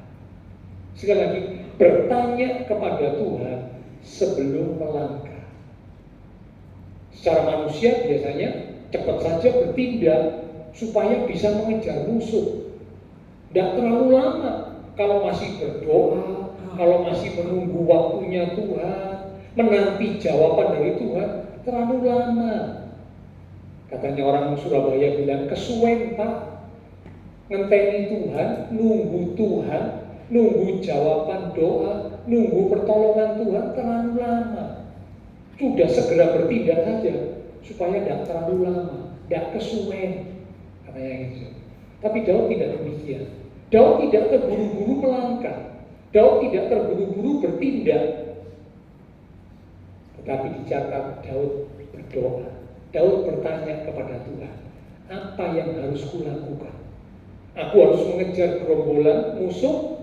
Sekali lagi, bertanya kepada Tuhan sebelum melangkah. Secara manusia biasanya cepat saja bertindak supaya bisa mengejar musuh. Tidak terlalu lama. Kalau masih berdoa, kalau masih menunggu waktunya Tuhan, menanti jawaban dari Tuhan, terlalu lama. Katanya orang Surabaya bilang, kesuwen Pak, ngenteni Tuhan, nunggu Tuhan, nunggu jawaban doa, nunggu pertolongan Tuhan, terlalu lama. Sudah segera bertindak saja supaya tidak terlalu lama, tidak kesuwen. Katanya gitu. Tapi Daud tidak demikian. Daud tidak terburu-buru melangkah. Daud tidak terburu-buru bertindak. Tetapi dicatat Daud berdoa. Daud bertanya kepada Tuhan, apa yang harus kulakukan? Aku harus mengejar gerombolan musuh?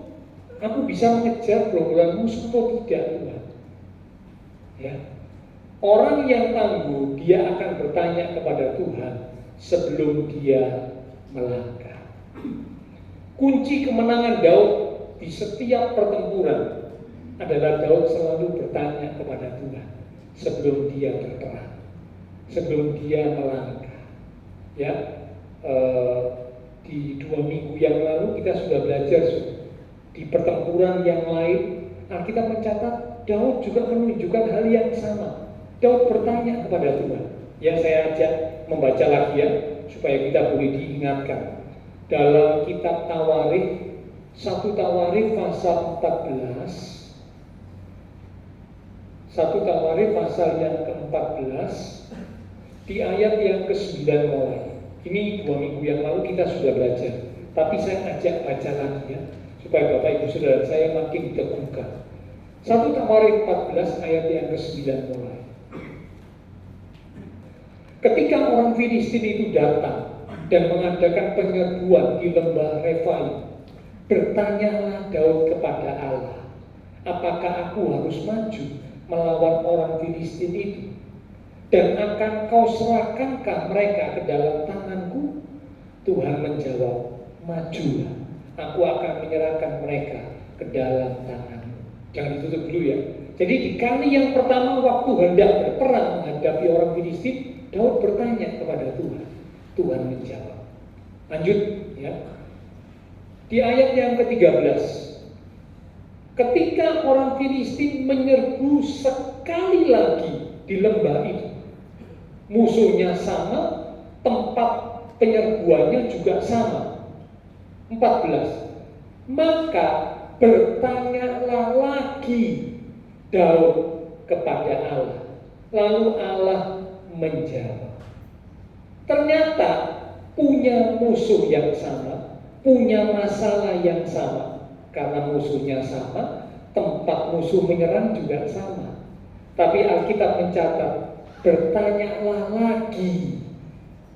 Aku bisa mengejar gerombolan musuh atau tidak, Tuhan? Ya. Orang yang tangguh, dia akan bertanya kepada Tuhan sebelum dia melangkah. Kunci kemenangan Daud di setiap pertempuran adalah Daud selalu bertanya kepada Tuhan sebelum dia berperang, sebelum dia melangkah. Ya, di 2 minggu yang lalu kita sudah belajar di pertempuran yang lain. Kita mencatat Daud juga menunjukkan hal yang sama. Daud bertanya kepada Tuhan. Yang saya ajak membaca lagi ya, supaya kita boleh diingatkan. Dalam kitab Tawarikh, 1 Tawarikh pasal 14, 1 Tawarikh pasal yang ke-14, di ayat yang ke-9 mulai. Ini 2 minggu yang lalu kita sudah belajar, tapi saya ajak baca lagi ya, supaya Bapak Ibu Saudara saya makin terbuka. 1 Tawarikh 14 ayat yang ke-9 mulai. Ketika orang Filistin itu datang dan mengadakan penyerbuan di lembah Refaim, bertanyalah Daud kepada Allah, apakah aku harus maju melawan orang Filistin itu? Dan akan kau serahkankah mereka ke dalam tanganku? Tuhan menjawab, majulah, aku akan menyerahkan mereka ke dalam tanganmu. Jangan ditutup dulu ya. Jadi di kali yang pertama waktu hendak berperang menghadapi orang Filistin, Daud bertanya kepada Tuhan. Tuhan menjawab. Lanjut ya. Di ayat yang ke-13. Ketika orang Filistin menyerbu sekali lagi di lembah itu, musuhnya sama, tempat penyerbuannya juga sama. 14. Maka bertanyalah lagi Daud kepada Allah. Lalu Allah menjawab. Ternyata punya musuh yang sama, punya masalah yang sama. Karena musuhnya sama, tempat musuh menyerang juga sama. Tapi Alkitab mencatat, bertanyalah lagi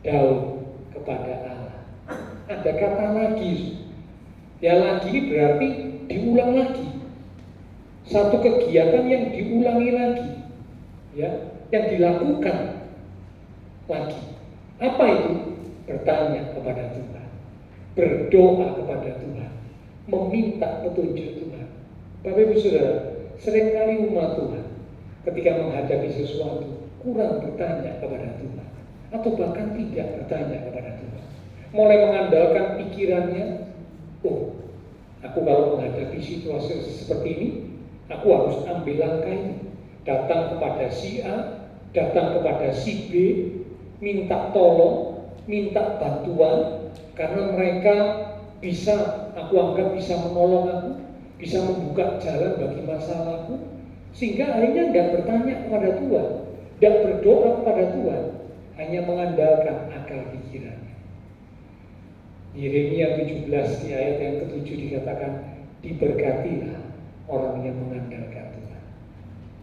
Daud kepada Allah. Ada kata lagi. Ya lagi berarti diulang lagi. satu kegiatan yang diulangi lagi, ya, yang dilakukan lagi. Apa itu? Bertanya kepada Tuhan, berdoa kepada Tuhan, meminta petunjuk Tuhan. Bapak Ibu Saudara, seringkali umat Tuhan ketika menghadapi sesuatu kurang bertanya kepada Tuhan, atau bahkan tidak bertanya kepada Tuhan. Mulai mengandalkan pikirannya, oh, aku kalau menghadapi situasi seperti ini, aku harus ambil langkah ini. Datang kepada si A, datang kepada si B, minta tolong, minta bantuan, karena mereka bisa, aku anggap bisa menolong aku, bisa membuka jalan bagi masalahku, sehingga akhirnya tidak bertanya kepada Tuhan, tidak berdoa kepada Tuhan, hanya mengandalkan akal pikirannya. Yeremia 17 di ayat yang ke-7 dikatakan, diberkatilah orang yang mengandalkan Tuhan.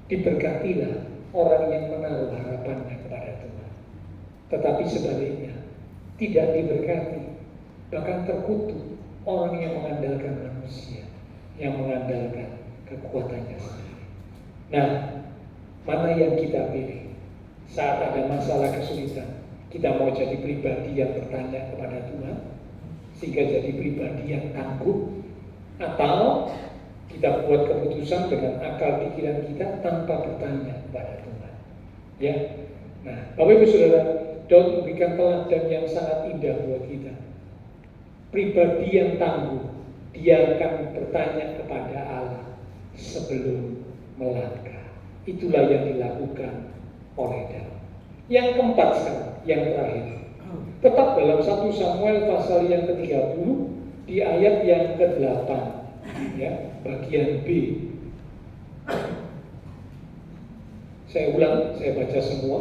Diberkatilah orang yang menaruh harapannya kepada Tuhan. Tetapi sebaliknya, tidak diberkati, bahkan terkutuk orang yang mengandalkan manusia, yang mengandalkan kekuatannya sendiri. Nah, mana yang kita pilih? Saat ada masalah kesulitan, kita mau jadi pribadi yang bertanya kepada Tuhan, sehingga jadi pribadi yang tangguh, atau kita buat keputusan dengan akal pikiran kita tanpa bertanya kepada Tuhan. Ya, nah, Bapak Ibu Saudara, Daud memberikan teladan yang sangat indah buat kita. Pribadi yang tangguh, dia akan bertanya kepada Allah sebelum melangkah. Itulah yang dilakukan oleh Daud. Yang keempat sekarang, yang terakhir, tetap dalam 1 Samuel pasal yang ke-30 di ayat yang ke-8, ya, bagian B. Saya ulang, saya baca semua.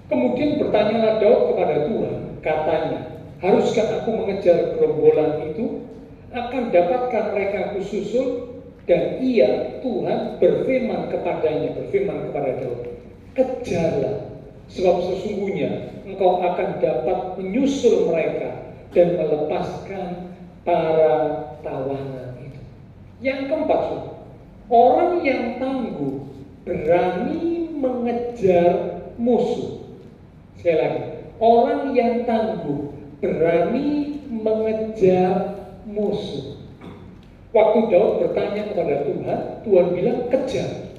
Kemudian bertanyalah Daud kepada Tuhan, katanya, haruskah aku mengejar gerombolan itu? Akan dapatkah mereka kususul? Dan ia, Tuhan, berfirman kepadanya, berfirman kepada Daud, kejarlah, sebab sesungguhnya engkau akan dapat menyusul mereka dan melepaskan para tawanan itu. Yang keempat, orang yang tangguh berani mengejar musuh. Sekali lagi, orang yang tangguh berani mengejar musuh. Waktu Daud bertanya kepada Tuhan, Tuhan bilang kejar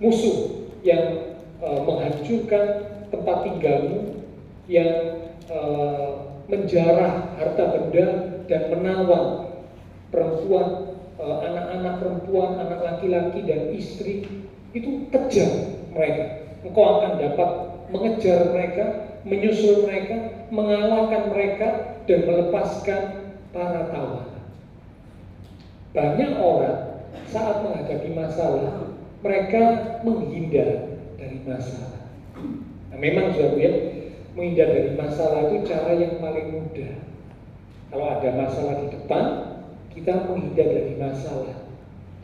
musuh yang menghancurkan tempat tinggalmu, yang menjarah harta benda dan menawan perempuan, anak-anak perempuan, anak laki-laki dan istri. Itu kejar mereka. Engkau akan dapat mengejar mereka, menyusul mereka, mengalahkan mereka, dan melepaskan para tawanan. Banyak orang saat menghadapi masalah, mereka menghindar dari masalah. Nah, memang saudara ya, menghindar dari masalah itu cara yang paling mudah. Kalau ada masalah di depan, kita menghindar dari masalah,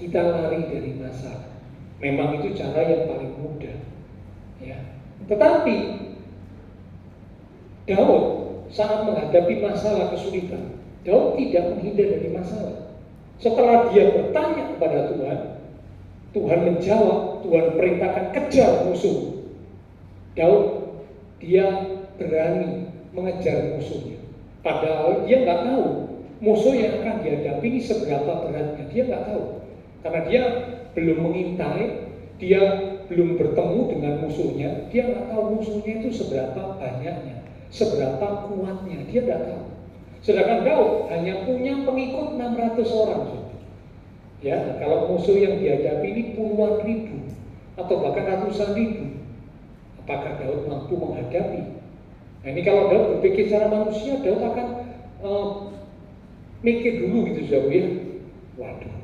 kita lari dari masalah. Memang itu cara yang paling mudah. Ya. Tetapi Daud saat menghadapi masalah kesulitan, Daud tidak menghindar dari masalah. Setelah dia bertanya kepada Tuhan, Tuhan menjawab, Tuhan perintahkan kejar musuh. Daud, dia berani mengejar musuhnya. Padahal dia nggak tahu musuh yang akan dihadapi ini seberapa beratnya. Dia nggak tahu. Karena dia belum mengintai, dia belum bertemu dengan musuhnya. Dia nggak tahu musuhnya itu seberapa banyaknya, seberapa kuatnya. Dia nggak tahu. Sedangkan Daud hanya punya pengikut 600 orang. Ya, kalau musuh yang dihadapi ini puluhan ribu atau bahkan ratusan ribu, apakah Daud mampu menghadapi? Nah, ini kalau Daud berpikir secara manusia, Daud akan mikir dulu gitu, saudara ya. Waduh,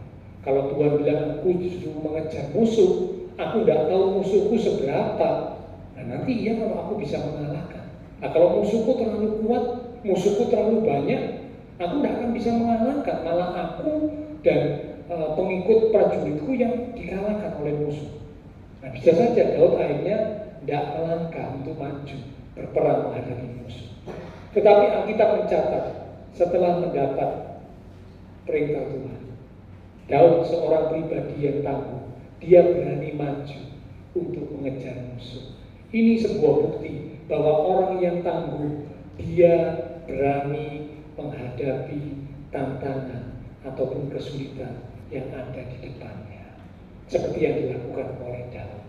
kalau Tuhan bilang aku disuruh mengejar musuh, aku tidak tahu musuhku seberapa. Nah, nanti iya kalau aku bisa mengalahkan. Nah, kalau musuhku terlalu kuat, musuhku terlalu banyak, aku tidak akan bisa mengalahkan. Malah aku dan pengikut prajuritku yang dikalahkan oleh musuh. Nah, bisa saja Daud akhirnya tidak melangkah untuk maju berperang menghadapi musuh. Tetapi Alkitab mencatat setelah mendapat perintah Tuhan, Daud seorang pribadi yang tangguh. Dia berani maju untuk mengejar musuh. Ini sebuah bukti bahwa orang yang tangguh, dia berani menghadapi tantangan ataupun kesulitan yang ada di depannya. Seperti yang dilakukan oleh Daud.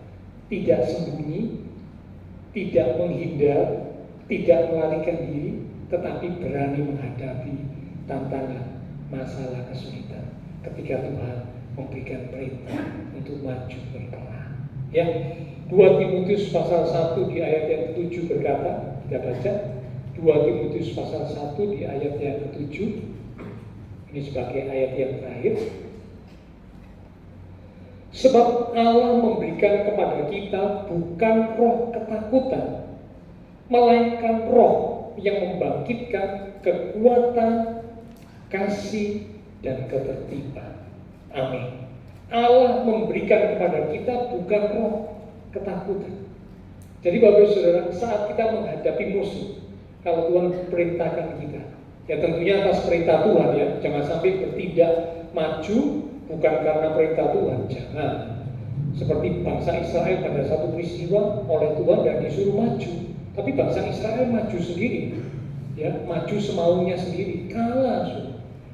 Tidak sembunyi, tidak menghindar, tidak melarikan diri, tetapi berani menghadapi tantangan, masalah, kesulitan ketika Tuhan memberikan perintah untuk maju berperang. Ya, 2 Timotius pasal 1 di ayat yang ke-7 berkata, kita baca 2 Timotius pasal 1 di ayat yang ke-7. Ini sebagai ayat yang terakhir. Sebab Allah memberikan kepada kita bukan roh ketakutan, melainkan roh yang membangkitkan kekuatan, kasih, dan ketertiban. Amin. Allah memberikan kepada kita bukan roh ketakutan. Jadi Bapak Ibu Saudara, saat kita menghadapi musuh, kalau Tuhan perintahkan kita, ya tentunya atas perintah Tuhan ya, jangan sampai bertindak maju bukan karena perintah Tuhan, jangan. Seperti bangsa Israel pada satu peristiwa oleh Tuhan dan disuruh maju, tapi bangsa Israel maju sendiri, ya maju semaunya sendiri, kalah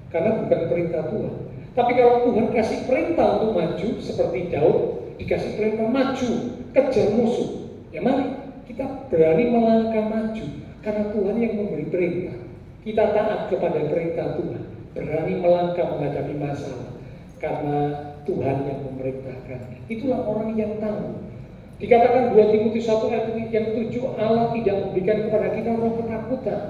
karena bukan perintah Tuhan. Tapi kalau Tuhan kasih perintah untuk maju, seperti Daud dikasih perintah maju, kejar musuh, ya mari kita berani melangkah maju karena Tuhan yang memberi perintah. Kita taat kepada perintah Tuhan, berani melangkah menghadapi masalah karena Tuhan yang memerintahkan. Itulah orang yang tangguh. Dikatakan 2 Timotius 1 ayat yang 7, Allah tidak memberikan kepada kita roh ketakutan.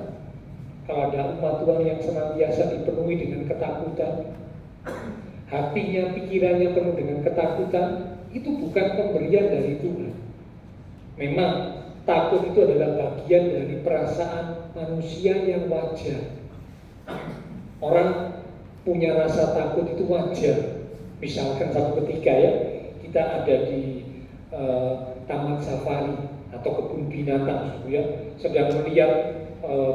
Kalau ada umat Tuhan yang senantiasa dipenuhi dengan ketakutan, hatinya, pikirannya penuh dengan ketakutan, itu bukan pemberian dari Tuhan. Memang takut itu adalah bagian dari perasaan manusia yang wajar. Orang punya rasa takut itu wajar. Misalkan satu ketika ya, kita ada di taman safari atau kebun binatang, ya, sedang melihat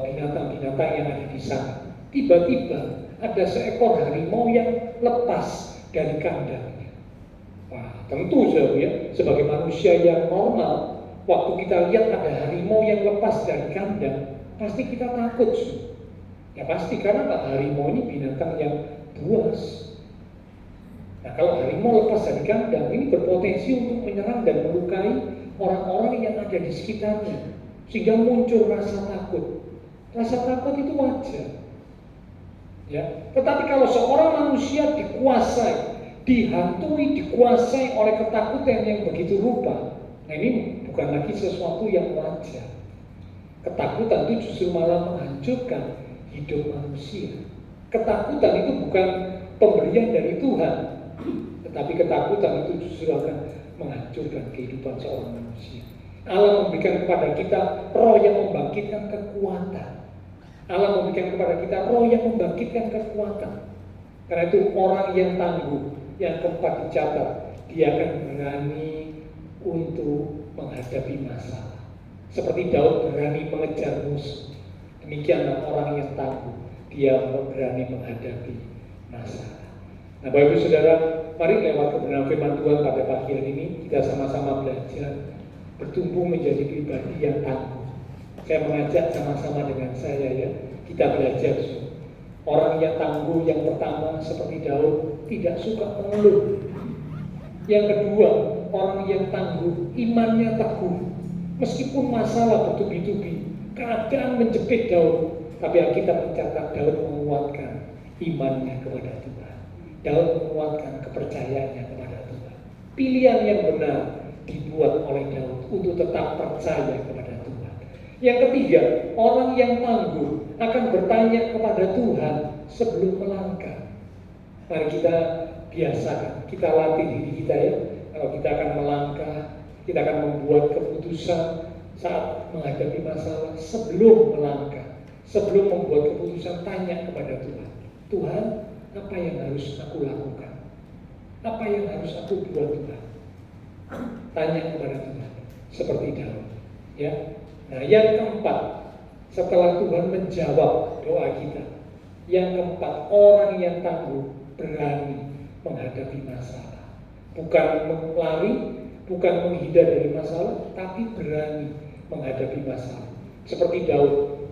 binatang-binatang yang ada di sana. Tiba-tiba ada seekor harimau yang lepas dari kandangnya. Wah, tentu ya, sebagai manusia yang normal, waktu kita lihat ada harimau yang lepas dari kandang, pasti kita takut. Ya pasti, karena harimau ini binatang yang buas. Nah, kalau harimau lepas dari kandang, ini berpotensi untuk menyerang dan melukai orang-orang yang ada di sekitarnya, sehingga muncul rasa takut. Rasa takut itu wajar. Ya, tetapi kalau seorang manusia dikuasai, dihantui, dikuasai oleh ketakutan yang begitu rupa, nah ini bukan lagi sesuatu yang wajar. Ketakutan itu justru malah menghancurkan hidup manusia. Ketakutan itu bukan pemberian dari Tuhan, tetapi ketakutan itu justru akan menghancurkan kehidupan seorang manusia. Allah memberikan kepada kita roh yang membangkitkan kekuatan. Allah memberikan kepada kita roh yang membangkitkan kekuatan. Karena itu orang yang tangguh, yang keempat dicatat, dia akan berani untuk menghadapi masalah. Seperti Daud berani mengejar musuh. Demikianlah orang yang tangguh, dia berani menghadapi masalah. Nah, Bapak Ibu Saudara, mari lewat kebenaran firman Tuhan pada pagi hari ini kita sama-sama belajar bertumbuh menjadi pribadi yang tangguh. Saya mengajak sama-sama dengan saya ya, kita belajar. Orang yang tangguh yang pertama seperti Daud, tidak suka mengeluh. Yang kedua, orang yang tangguh, imannya teguh. Meskipun masalah bertubi-tubi, keadaan menjepit Daud, tapi Alkitab mencatat Daud menguatkan imannya kepada Tuhan. Daud menguatkan kepercayaannya kepada Tuhan. Pilihan yang benar dibuat oleh Daud untuk tetap percaya kepada Tuhan. Yang ketiga, orang yang tangguh akan bertanya kepada Tuhan sebelum melangkah. Mari kita biasakan, kita latih diri kita ya. Kalau kita akan melangkah, kita akan membuat keputusan saat menghadapi masalah sebelum melangkah. Sebelum membuat keputusan, tanya kepada Tuhan. Tuhan, apa yang harus aku lakukan? Apa yang harus aku buat Tuhan? Tanya kepada Tuhan, seperti Daud. Ya. Nah, yang keempat, setelah Tuhan menjawab doa kita, yang keempat, orang yang tangguh berani menghadapi masalah. Bukan lari, bukan menghindar dari masalah, tapi berani menghadapi masalah. Seperti Daud,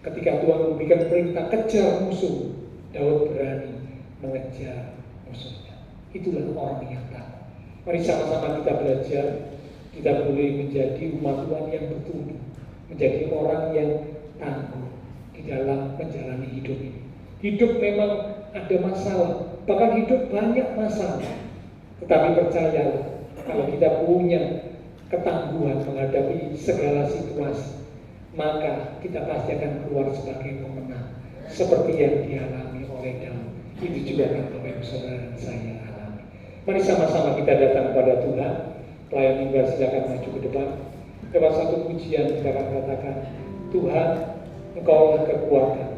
ketika Tuhan memberikan perintah kejar musuh, Daud berani mengejar musuhnya. Itulah orang yang tangguh. Mari sama-sama kita belajar, kita boleh menjadi umat Tuhan yang bertumbuh, menjadi orang yang tangguh di dalam menjalani hidup ini. Hidup memang ada masalah, bahkan hidup banyak masalah. Tetapi percayalah, kalau kita punya ketangguhan menghadapi segala situasi, maka kita pasti akan keluar sebagai pemenang, seperti yang dialami oleh Daud. Itu juga akan Bapak Ibu Saudara dan saya alami. Mari sama-sama kita datang kepada Tuhan. Pelayan minggu silakan maju ke depan. Lewat satu pujian kita akan katakan, Tuhan, Engkaulah kekuatan.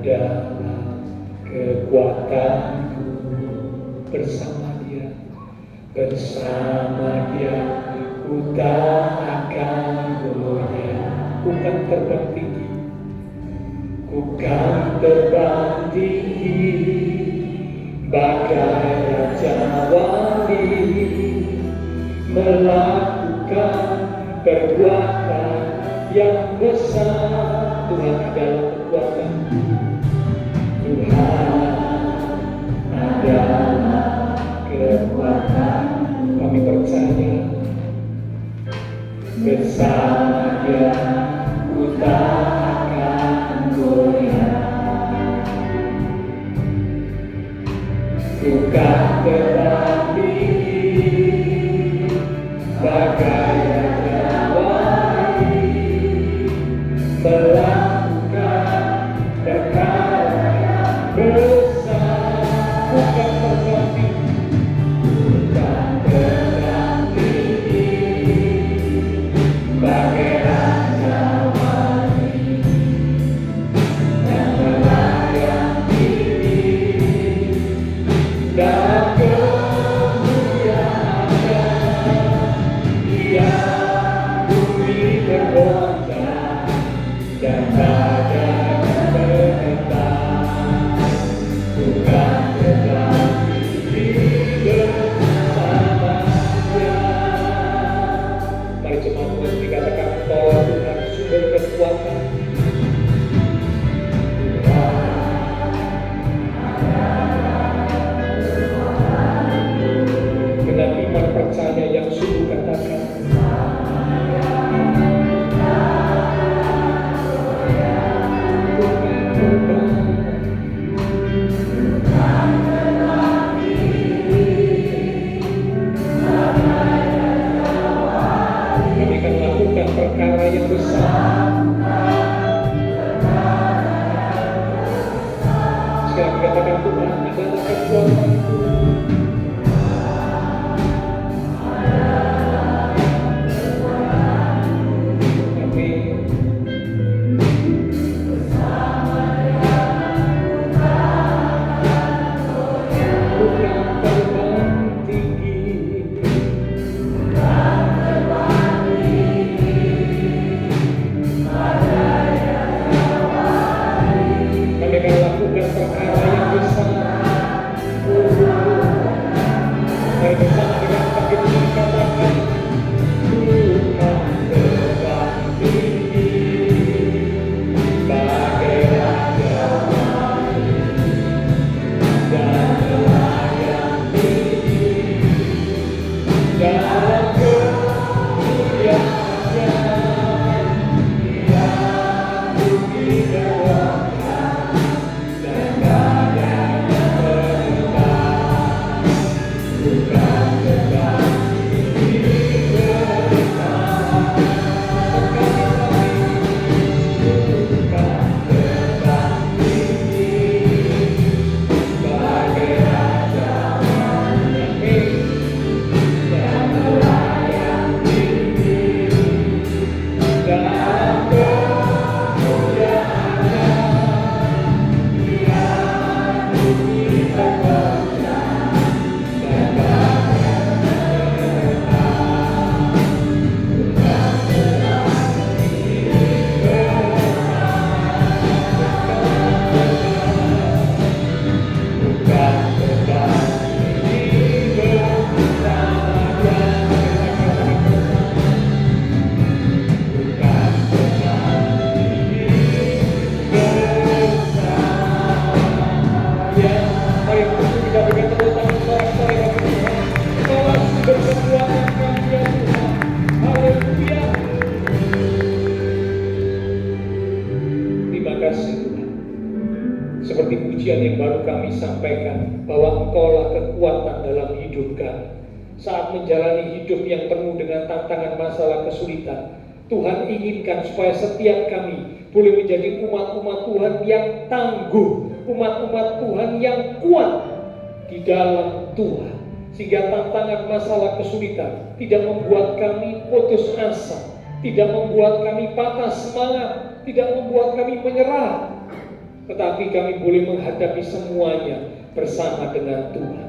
Adalah kekuatanku, bersama Dia ku tak akan goyah. Ku kan terbang tinggi, bagai Raja Wali, melakukan perbuatan yang besar. Tuhan adalah kekuatan. Tuhan adalah kekuatan. Kami percaya bersama Dia ku tak akan goyah. Ku kan terbang tinggi bagai Raja Wali, melakukan perkara yang besar. Bukan terbang tinggi bagai Raja Wali, yang melayang diri dan kemuliaan Dia. dalam hidup kami. Saat menjalani hidup yang penuh dengan tantangan, masalah, kesulitan, Tuhan inginkan supaya setiap kami boleh menjadi umat-umat Tuhan yang tangguh, umat-umat Tuhan yang kuat di dalam Tuhan. Sehingga tantangan, masalah, kesulitan tidak membuat kami putus asa, tidak membuat kami patah semangat, tidak membuat kami menyerah, tetapi kami boleh menghadapi semuanya bersama dengan Tuhan.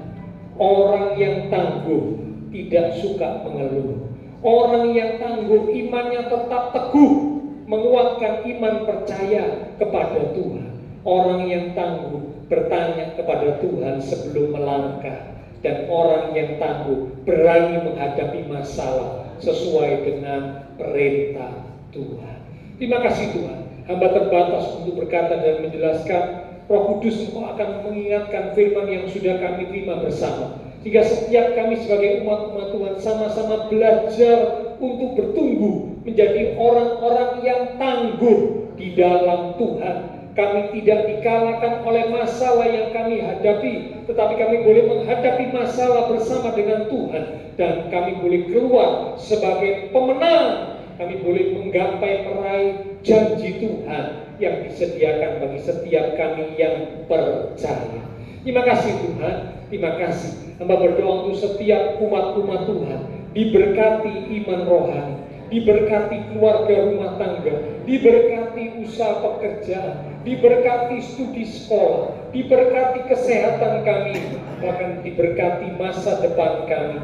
Orang yang tangguh tidak suka mengeluh. Orang yang tangguh imannya tetap teguh, menguatkan iman percaya kepada Tuhan. Orang yang tangguh bertanya kepada Tuhan sebelum melangkah. Dan orang yang tangguh berani menghadapi masalah sesuai dengan perintah Tuhan. Terima kasih Tuhan. Hamba terbatas untuk berkata dan menjelaskan. Roh Kudus, Engkau akan mengingatkan firman yang sudah kami terima bersama. Jika setiap kami sebagai umat-umat Tuhan sama-sama belajar untuk bertumbuh menjadi orang-orang yang tangguh di dalam Tuhan. Kami tidak dikalahkan oleh masalah yang kami hadapi, tetapi kami boleh menghadapi masalah bersama dengan Tuhan. Dan kami boleh keluar sebagai pemenang. Kami boleh menggapai meraih janji Tuhan yang disediakan bagi setiap kami yang percaya. Terima kasih Tuhan, terima kasih. Hamba berdoa untuk setiap umat-umat Tuhan diberkati iman rohani, diberkati keluarga rumah tangga, diberkati usaha pekerjaan, diberkati studi sekolah, diberkati kesehatan kami, bahkan diberkati masa depan kami.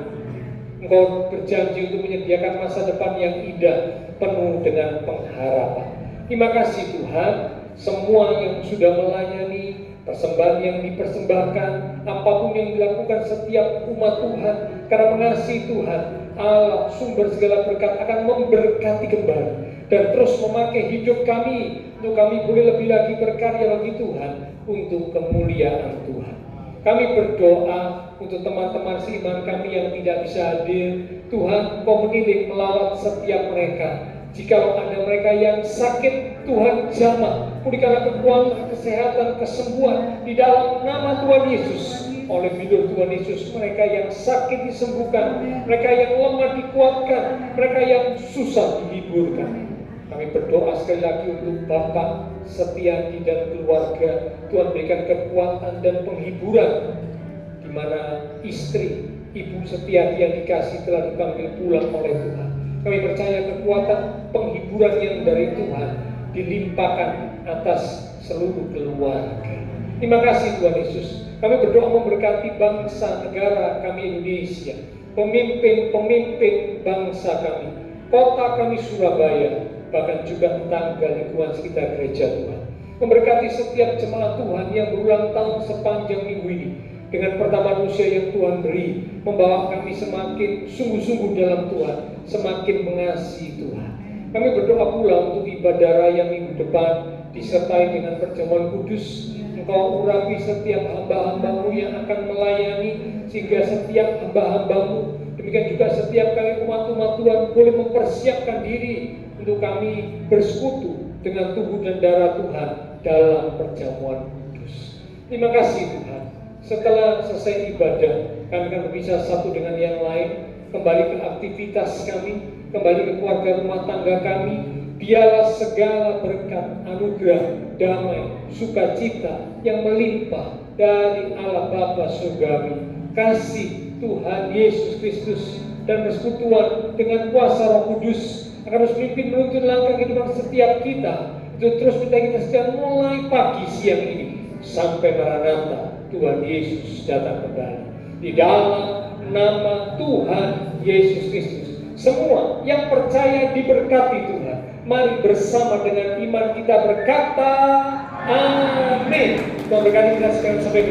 Engkau berjanji untuk menyediakan masa depan yang indah, penuh dengan pengharapan. Terima kasih Tuhan, semua yang sudah melayani, persembahan yang dipersembahkan, apapun yang dilakukan setiap umat Tuhan, karena mengasihi Tuhan, Allah sumber segala berkat akan memberkati kembali dan terus memakai hidup kami untuk kami boleh lebih lagi berkarya bagi Tuhan untuk kemuliaan Tuhan. Kami berdoa untuk teman-teman seiman kami yang tidak bisa hadir. Tuhan, Engkau menilik melawat setiap mereka. Jikalau ada mereka yang sakit, Tuhan jamah, pulihkanlah kekuatan, kesehatan, kesembuhan di dalam nama Tuhan Yesus. Oleh bidur Tuhan Yesus, mereka yang sakit disembuhkan, mereka yang lemah dikuatkan, mereka yang susah dihiburkan. Kami berdoa sekali lagi untuk Bapak Setiadi dan keluarga. Tuhan berikan kekuatan dan penghiburan, di mana istri Ibu Setiadi yang dikasih telah dipanggil pulang oleh Tuhan. Kami percaya kekuatan penghiburan yang dari Tuhan dilimpahkan atas seluruh keluarga. Terima kasih Tuhan Yesus. Kami berdoa memberkati bangsa negara kami Indonesia, pemimpin-pemimpin bangsa kami, kota kami Surabaya, bahkan juga tetangga lingkungan sekitar gereja Tuhan. Memberkati setiap jemaat Tuhan yang berulang tahun sepanjang minggu ini, dengan pertambahan usia yang Tuhan beri, membawa kami semakin sungguh-sungguh dalam Tuhan, semakin mengasihi Tuhan. Kami berdoa pula untuk ibadah raya minggu depan, disertai dengan perjamuan kudus. Engkau urapi setiap hamba-hambamu yang akan melayani, sehingga setiap hamba-hambamu, demikian juga setiap kali umat-umat Tuhan boleh mempersiapkan diri untuk kami bersekutu dengan tubuh dan darah Tuhan dalam perjamuan kudus. Terima kasih Tuhan. Setelah selesai ibadah, kami akan berpisah satu dengan yang lain, kembali ke aktivitas kami, kembali ke keluarga rumah tangga kami. Biarlah segala berkat, anugerah, damai, sukacita yang melimpah dari Allah Bapa Surgawi, kasih Tuhan Yesus Kristus, dan persekutuan dengan kuasa Roh Kudus akan terus memimpin menuntun langkah kehidupan setiap kita. Itu terus kita sejak mulai pagi siang ini sampai Maranatha Tuhan Yesus datang kembali. Di dalam nama Tuhan Yesus Kristus, semua yang percaya diberkati Tuhan. Mari bersama dengan iman kita berkata, amin. Tuhan berkati kita sekalian sampai